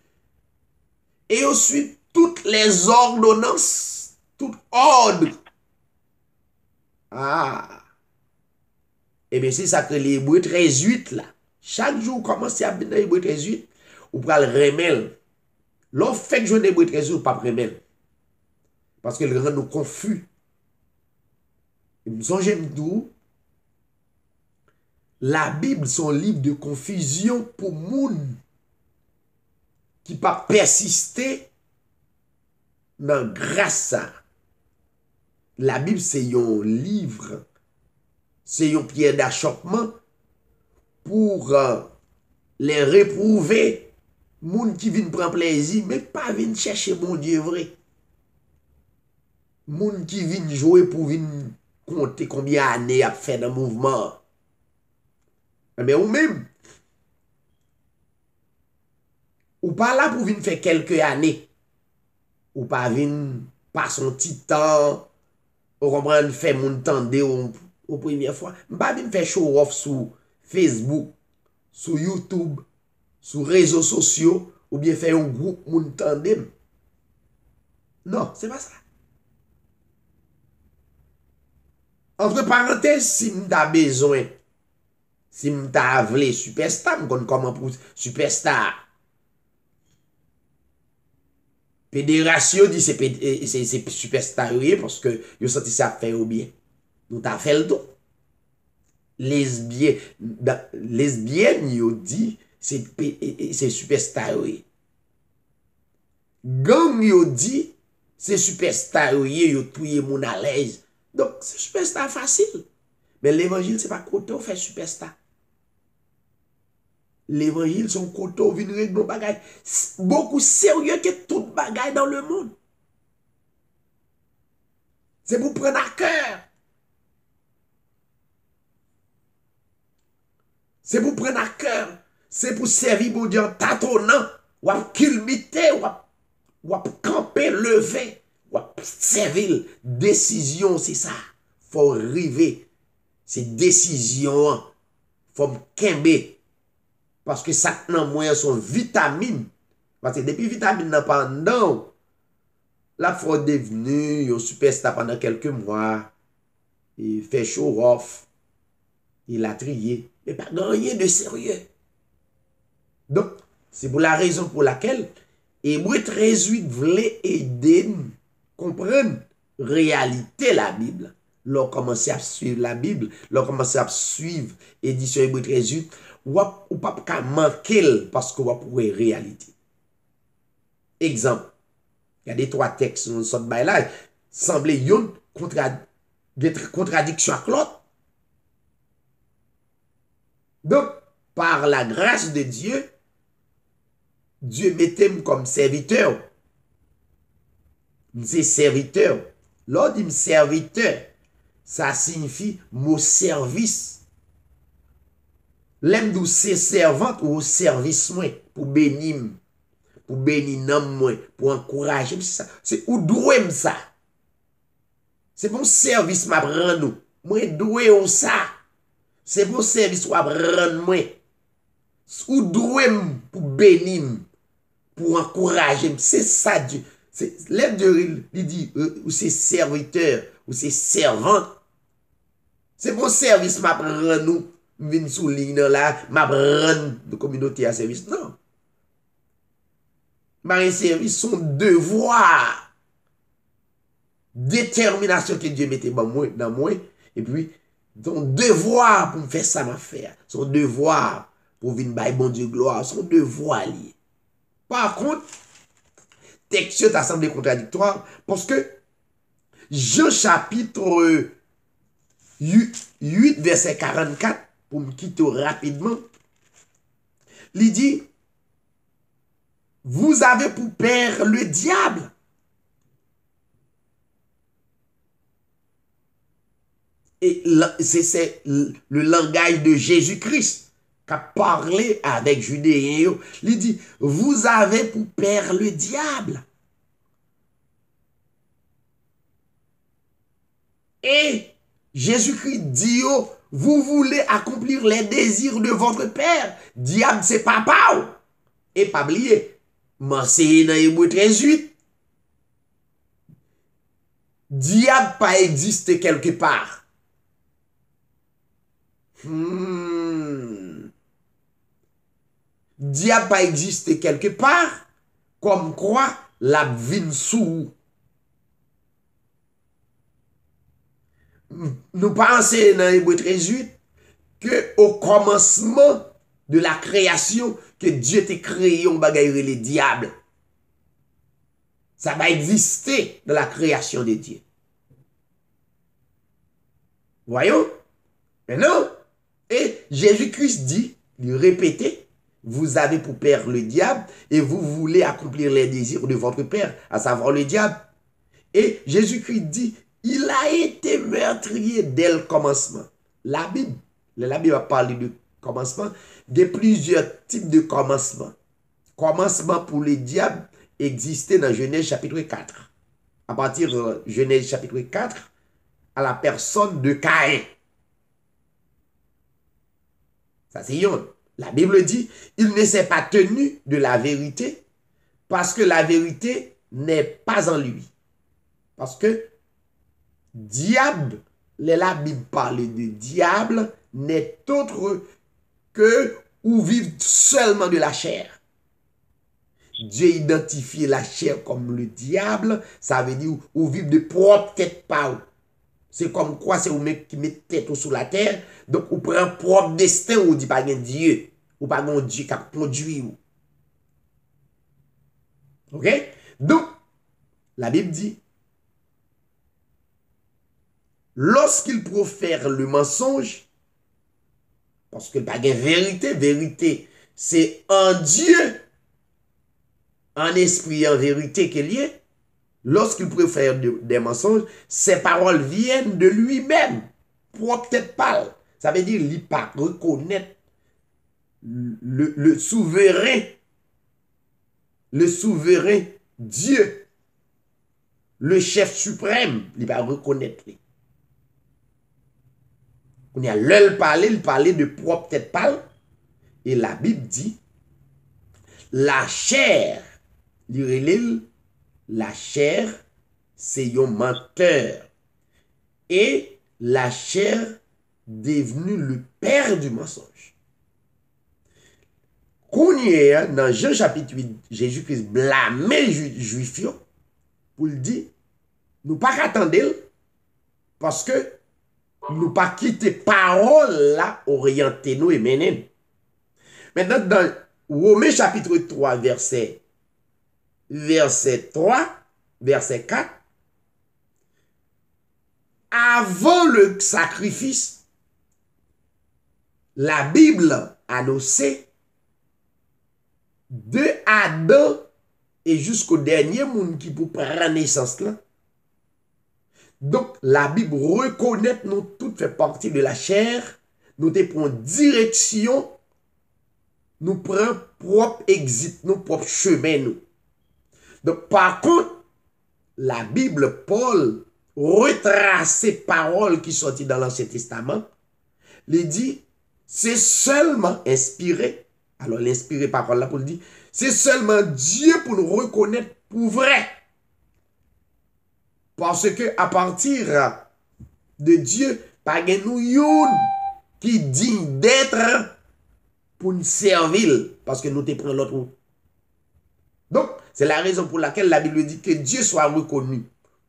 Et ils suivent toutes les ordonnances, tout ordre. Ah. Eh bien, c'est ça que l'Hébreu 13:8 là. Chaque jour, commencez à venir dans l'Hébreu 13:8, ou pral remel. L'on fait que je n'ai pas 13 ou pas remel. Parce que le rend nous confus. J'aime tout. La Bible, c'est un livre de confusion pour moun qui pas persister dans grâce à. La Bible, c'est un livre, c'est une pierre d'achoppement pour les réprouver, moun qui viennent prendre plaisir, mais pas viennent chercher mon Dieu vrai. Moun qui viennent jouer pour venir compter combien d'années a fait dans le mouvement. Mais ou même, ou pas là pour venir faire quelques années, ou pas venir passer son petit temps, ou comprendre, faire mon temps aux premières fois. Pas venir faire show off sur Facebook, sur YouTube, sur réseaux sociaux, ou bien faire un groupe mon tandem. Non, c'est pas ça. Entre parenthèses, si m'ta besoin, si m'ta vle superstar, m'konn comment pour superstar. Fédération dit c'est superstar parce que yo senti ça faire ou bien. Nous t'a fait le dos. Lesbienne yo dit c'est superstar. Gang yo dit c'est superstar yo touye moun à l'aise. Donc, c'est superstar facile. Mais l'évangile, c'est pas côté où fait superstar. L'évangile, son côté où vient régler nos bagages. Beaucoup sérieux que tout bagaille dans le monde. C'est pour prendre à cœur. C'est pour prendre à cœur. C'est pour servir mon Dieu en tâtonnant. Ou à culmiter, ou à camper, lever. Servir, décision, c'est ça. Faut arriver. C'est décision. Faut me kembe. Parce que ça nan moyen son vitamine. Parce que depuis vitamine nan pendant, la faut devenu un superstar pendant quelques mois. Il fait show off. Il a trié. Mais pas rien de sérieux. Donc, c'est pour la raison pour laquelle Hébreu 13:8 voulait aider nous comprendre réalité la Bible. L'on commence à suivre la Bible, l'on commence à suivre édition Hébreu 13:8, ou pas qu'à manquer parce que vous pouvez réalité. Exemple, il y a des trois textes nous sommes là, semblent une contradiction à l'autre. Donc, par la grâce de Dieu, Dieu mettait comme serviteur. C'est serviteur. Lorsqu'il dit serviteur, ça signifie mot service. L'aime d'où c'est servante ou service moi pour bénir, moi, pour encourager, c'est ou doué ça. C'est bon service m'a rend nous. Moi doué ou ça. C'est bon service ou rend moi. Ou doué pour bénir, pour encourager, c'est ça Dieu. C'est l'aime de il dit ou c'est serviteur ou c'est servante. C'est bon service m'a rend nous. Vin souligne là, m'a rend de communauté à service. Non. Ma service son devoir. Détermination que Dieu mettait dans moi. Et puis, son devoir pour me faire ça m'a faire. Son devoir pour venir bailler bon Dieu gloire. Son devoir lié. Par contre, texte est semblé contradictoire parce que Jean chapitre 8 verset 44, pour me quitter rapidement, il dit, vous avez pour père le diable. Et c'est le langage de Jésus-Christ qui a parlé avec Judéens. Il dit, vous avez pour père le diable. Et Jésus-Christ dit, vous voulez accomplir les désirs de votre père. Diable, c'est papa. Et pas oublier, m'enseigner dans Hébreu 13:8. Diable pas existé quelque part. Diable pas existé quelque part. Comme quoi, la vine sous. Nous pensons dans Hébreu 13:8 que au commencement de la création, que Dieu t'a créé un bagage les diables. Ça va exister dans la création de Dieu. Voyons? Maintenant, et Jésus-Christ dit, il répétait, vous avez pour père le diable et vous voulez accomplir les désirs de votre père, à savoir le diable. Et Jésus-Christ dit, il a été meurtrier dès le commencement. La Bible a parlé de commencement, de plusieurs types de commencement. Commencement pour le diable existait dans Genèse chapitre 4. À partir de Genèse chapitre 4, à la personne de Caïn. Ça c'est yon. La Bible dit, il ne s'est pas tenu de la vérité parce que la vérité n'est pas en lui. Parce que diable, la Bible parle de diable, n'est autre que ou vivent seulement de la chair. Dieu identifie la chair comme le diable, ça veut dire ou vivent de propre tête pas. C'est comme quoi c'est ou mec qui met tête sous la terre, donc ou prend propre destin ou dit pas un Dieu, ou pas un Dieu qui a conduit ou. OK? Donc la Bible dit lorsqu'il profère le mensonge, parce que pas de vérité, c'est en Dieu, en esprit, en vérité qu'il y est. Lorsqu'il profère des mensonges, ses paroles viennent de lui-même. Peut-être pas. Ça veut dire qu'il ne pas reconnaître le souverain Dieu, le chef suprême, il va reconnaître. On y a l'œil parler, il parlait de propre tête pâle. Et la Bible dit, la chair, la chair, c'est un menteur. Et la chair devenu le père du mensonge. Qu'on y est, dans Jean chapitre 8, Jésus-Christ blâmait juif pour le dire, nous pas attendre parce que nous pas quitter parole là, orienter nous et mener. Maintenant, dans Romains chapitre 3, verset 3, verset 4, avant le sacrifice, la Bible annonçait de Adam et jusqu'au dernier monde qui pour prendre naissance là. Donc, la Bible reconnaît nous tout fait partie de la chair, nous te prenons direction, nous prenons propre exit, nous propre chemin nous. Donc, par contre, la Bible, Paul, retrace ces paroles qui sont dans l'Ancien Testament, il dit, c'est seulement inspiré. Alors, l'inspiré parole là pour le dire, c'est seulement Dieu pour nous reconnaître pour vrai. Parce que à partir de Dieu, pas nous yon qui dit d'être pour nous servir, parce que nous te prenons l'autre route. Donc, c'est la raison pour laquelle la Bible dit que Dieu soit reconnu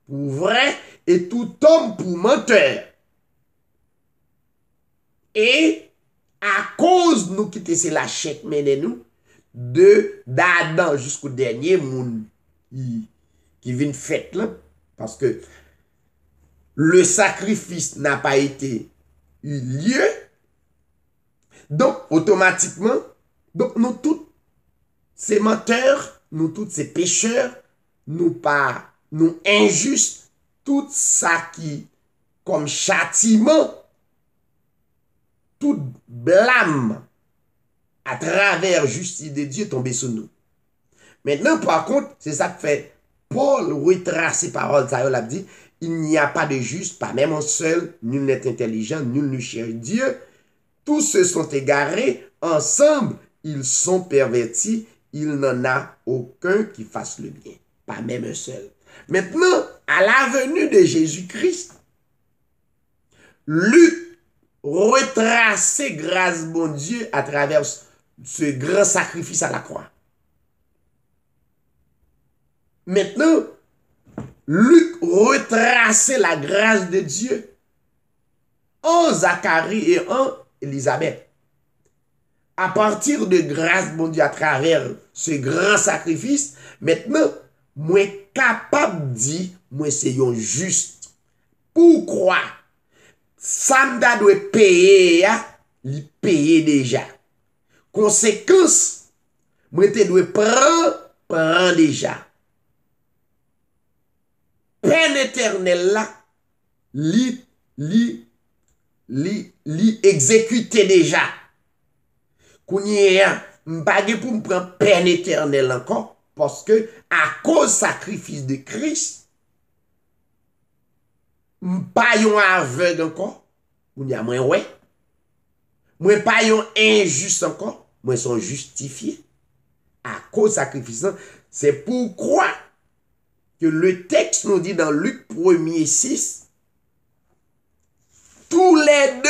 pour vrai et tout homme pour menteur. Et à cause nous qui c'est la chèque mener nous de d'Adam jusqu'au dernier monde qui vient fête là, parce que le sacrifice n'a pas été eu lieu, donc automatiquement, donc nous tous ces menteurs, nous tous ces pécheurs, nous injustes, tout ça qui comme châtiment, tout blâme à travers justice de Dieu tombé sur nous. Maintenant, par contre, c'est ça que fait Paul retrace ces paroles, ça l'a dit, il n'y a pas de juste, pas même un seul, nul n'est intelligent, nul ne cherche Dieu. Tous se sont égarés, ensemble, ils sont pervertis, il n'en a aucun qui fasse le bien, pas même un seul. Maintenant, à la venue de Jésus-Christ, Luc retrace grâce bon Dieu à travers ce grand sacrifice à la croix. Maintenant, Luc retrace la grâce de Dieu en Zacharie et en Élisabeth. À partir de grâce, bon Dieu, à travers ce grand sacrifice, maintenant, moi capable de dire, moi c'est un juste. Pourquoi? Samda doit payer, il paye déjà. Conséquence, moi te dois prendre déjà. Peine éternelle là, li exécuté déjà. Kounye m'page pour me prendre peine éternelle encore, parce que à cause sacrifice de Christ, m'pas yon aveugle encore, kounye moins ouais. Moi pas yon injuste encore, moi sont justifiés. À cause sacrifice, c'est pourquoi que le texte nous dit dans Luc 1er 6, tous les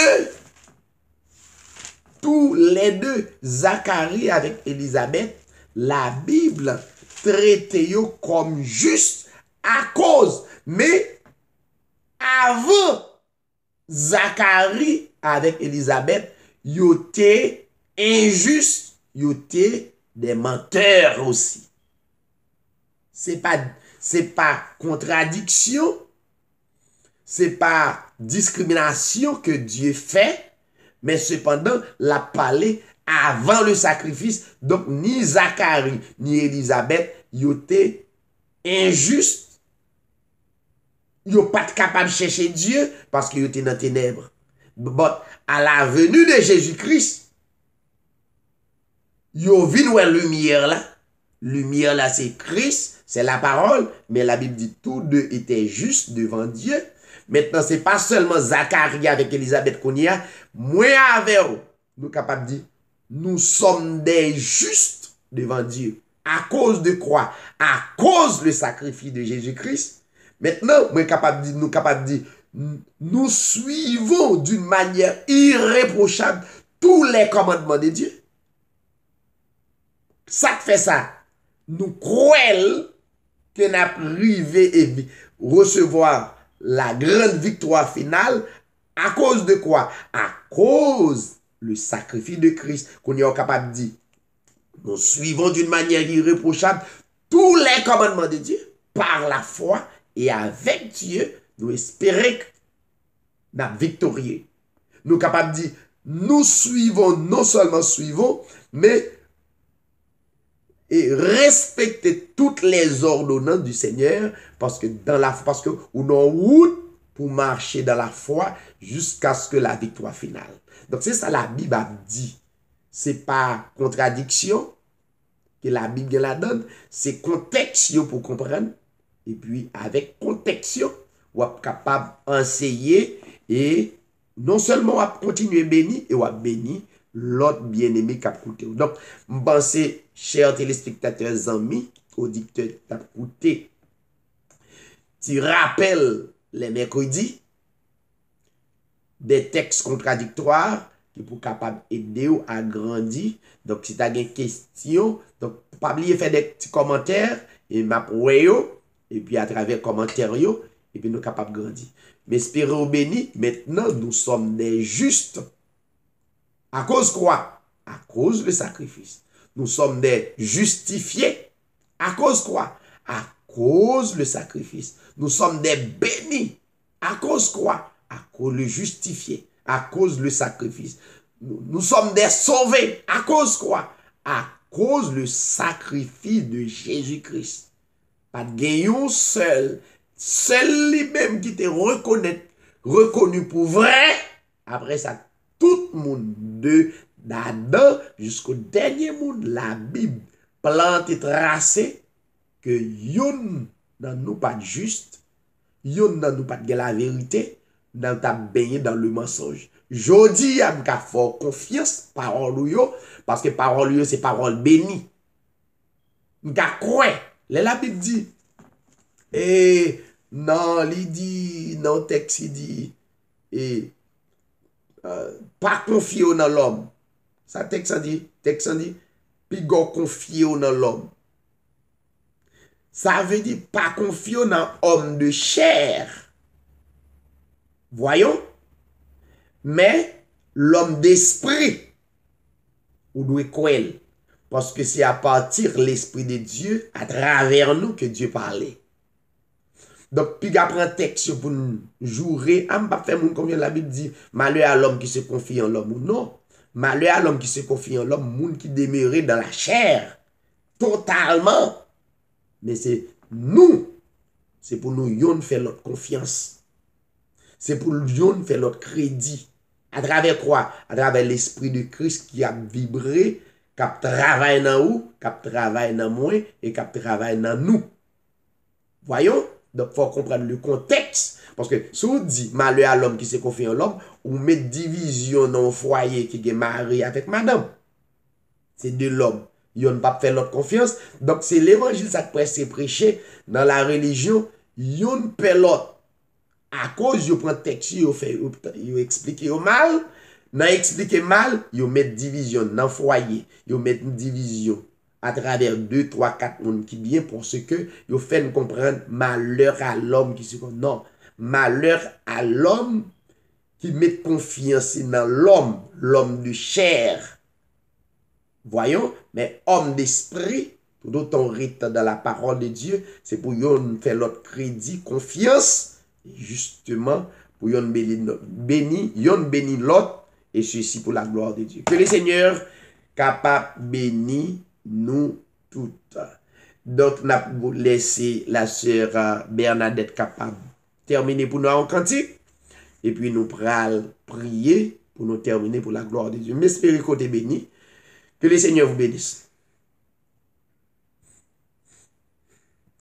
deux, Zacharie avec Élisabeth, la Bible traite yo comme juste à cause. Mais avant Zacharie avec Élisabeth, yo te injuste, yo te des menteurs aussi. C'est pas contradiction, c'est pas discrimination que Dieu fait, mais cependant, la parlé avant le sacrifice, donc ni Zacharie, ni Élisabeth, ils étaient injustes, ils n'ont pas capable de chercher Dieu parce qu'ils étaient dans les ténèbres. Bon, à la venue de Jésus-Christ, ils ont vu la lumière là. Lumière là, c'est Christ, c'est la parole, mais la Bible dit tous deux étaient justes devant Dieu. Maintenant, c'est pas seulement Zacharie avec Élisabeth qu'on y a, moi avec eux, nous capables de dire, nous sommes des justes devant Dieu. À cause de quoi? À cause du sacrifice de Jésus-Christ. Maintenant, moi capable de dire, nous capables de dire, nous suivons d'une manière irréprochable tous les commandements de Dieu. ça fait ça. Nous croyons que nous avons arrivé et recevoir la grande victoire finale à cause de quoi? À cause le sacrifice de Christ qu'on est capable de dire. Nous suivons d'une manière irréprochable tous les commandements de Dieu par la foi et avec Dieu, nous espérons que nous sommes victorieux. Nous sommes capables de dire, nous suivons, non seulement suivons, mais et respecter toutes les ordonnances du Seigneur parce que on est en route pour marcher dans la foi jusqu'à ce que la victoire finale. Donc c'est ça la Bible a dit. C'est pas contradiction que la Bible la donne, c'est contexte pour comprendre. Et puis avec contexte, on est capable d'enseigner et non seulement on va continuer béni et on va bénir l'autre bien-aimé qui a écouté. Donc, je pense, chers téléspectateurs amis, auditeurs qui ont écouté, tu rappelles les mercredis des textes contradictoires qui pour capable aider à grandir. Donc, si tu as des questions, donc, pas oublier faire des petits commentaires et et puis à travers les commentaires, et puis nous sommes capables de grandir. Mais espérons béni, maintenant nous sommes des justes. À cause quoi? À cause du sacrifice. Nous sommes des justifiés. À cause quoi? À cause du sacrifice. Nous sommes des bénis. À cause quoi? À cause le justifié. À cause le sacrifice. Nous sommes des sauvés. À cause quoi? À cause le sacrifice de Jésus-Christ. Pas de gagnant seul. Seul lui-même qui te reconnu pour vrai. Après ça, tout le monde de d'Adam jusqu'au dernier monde, la Bible plante et tracée que yon dans nous pas de juste, yon dans nous pas de la vérité, dans ta baigné dans le mensonge. Jodi a m'ka fort confiance parole yo parce que parole yo c'est parole bénie. M'ka croire, la Bible dit et non, il dit non texte il dit et pas confier dans l'homme. Ça texte dit, puis go confier dans l'homme. Ça veut dire pas confier dans homme de chair. Voyons. Mais l'homme d'esprit, ou doit croire. Parce que c'est à partir de l'esprit de Dieu, à travers nous, que Dieu parlait. Donc, puis après un texte pour nous jouer, on ne pas faire comme la Bible dit, malheur à l'homme qui se confie en l'homme ou non. Malheur à l'homme qui se confie en l'homme, monde qui demeurait dans la chair. Totalement. Mais c'est nous. C'est pour nous, yon faire notre confiance. C'est pour nous, yon faire notre crédit. À travers quoi? À travers l'esprit de Christ qui a vibré, qui a travaillé dans nous, qui a travaillé dans moi et qui a travaillé dans nous. Voyons? Donc, il faut comprendre le contexte. Parce que si on dit malheur à l'homme qui se confie en l'homme, on met division dans le foyer qui est marié avec madame. C'est de l'homme. Ils n'ont pas fait notre confiance. Donc, c'est l'évangile ça qui prêché dans la religion. Ils ont fait l'autre. À cause, ils prennent texte, ils expliquent mal. Dans expliquer mal, ils mettent division dans le foyer. Ils mettent une division à travers 2, 3, 4 monde qui bien pour ce que ils font comprendre malheur à l'homme qui se non, malheur à l'homme qui met confiance dans l'homme, l'homme de chair. Voyons, mais homme d'esprit, tout d'autant rite dans la parole de Dieu, c'est pour yon faire notre crédit, confiance, et justement pour yon béni l'autre, et ceci pour la gloire de Dieu. Que le Seigneur capable bénir nous toutes. Donc, nous avons laissé la sœur Bernadette capable terminer pour nous en cantique. Et puis, nous allons prier pour nous terminer pour la gloire de Dieu. M'espérez que vous êtes bénis. Que le Seigneur vous bénisse.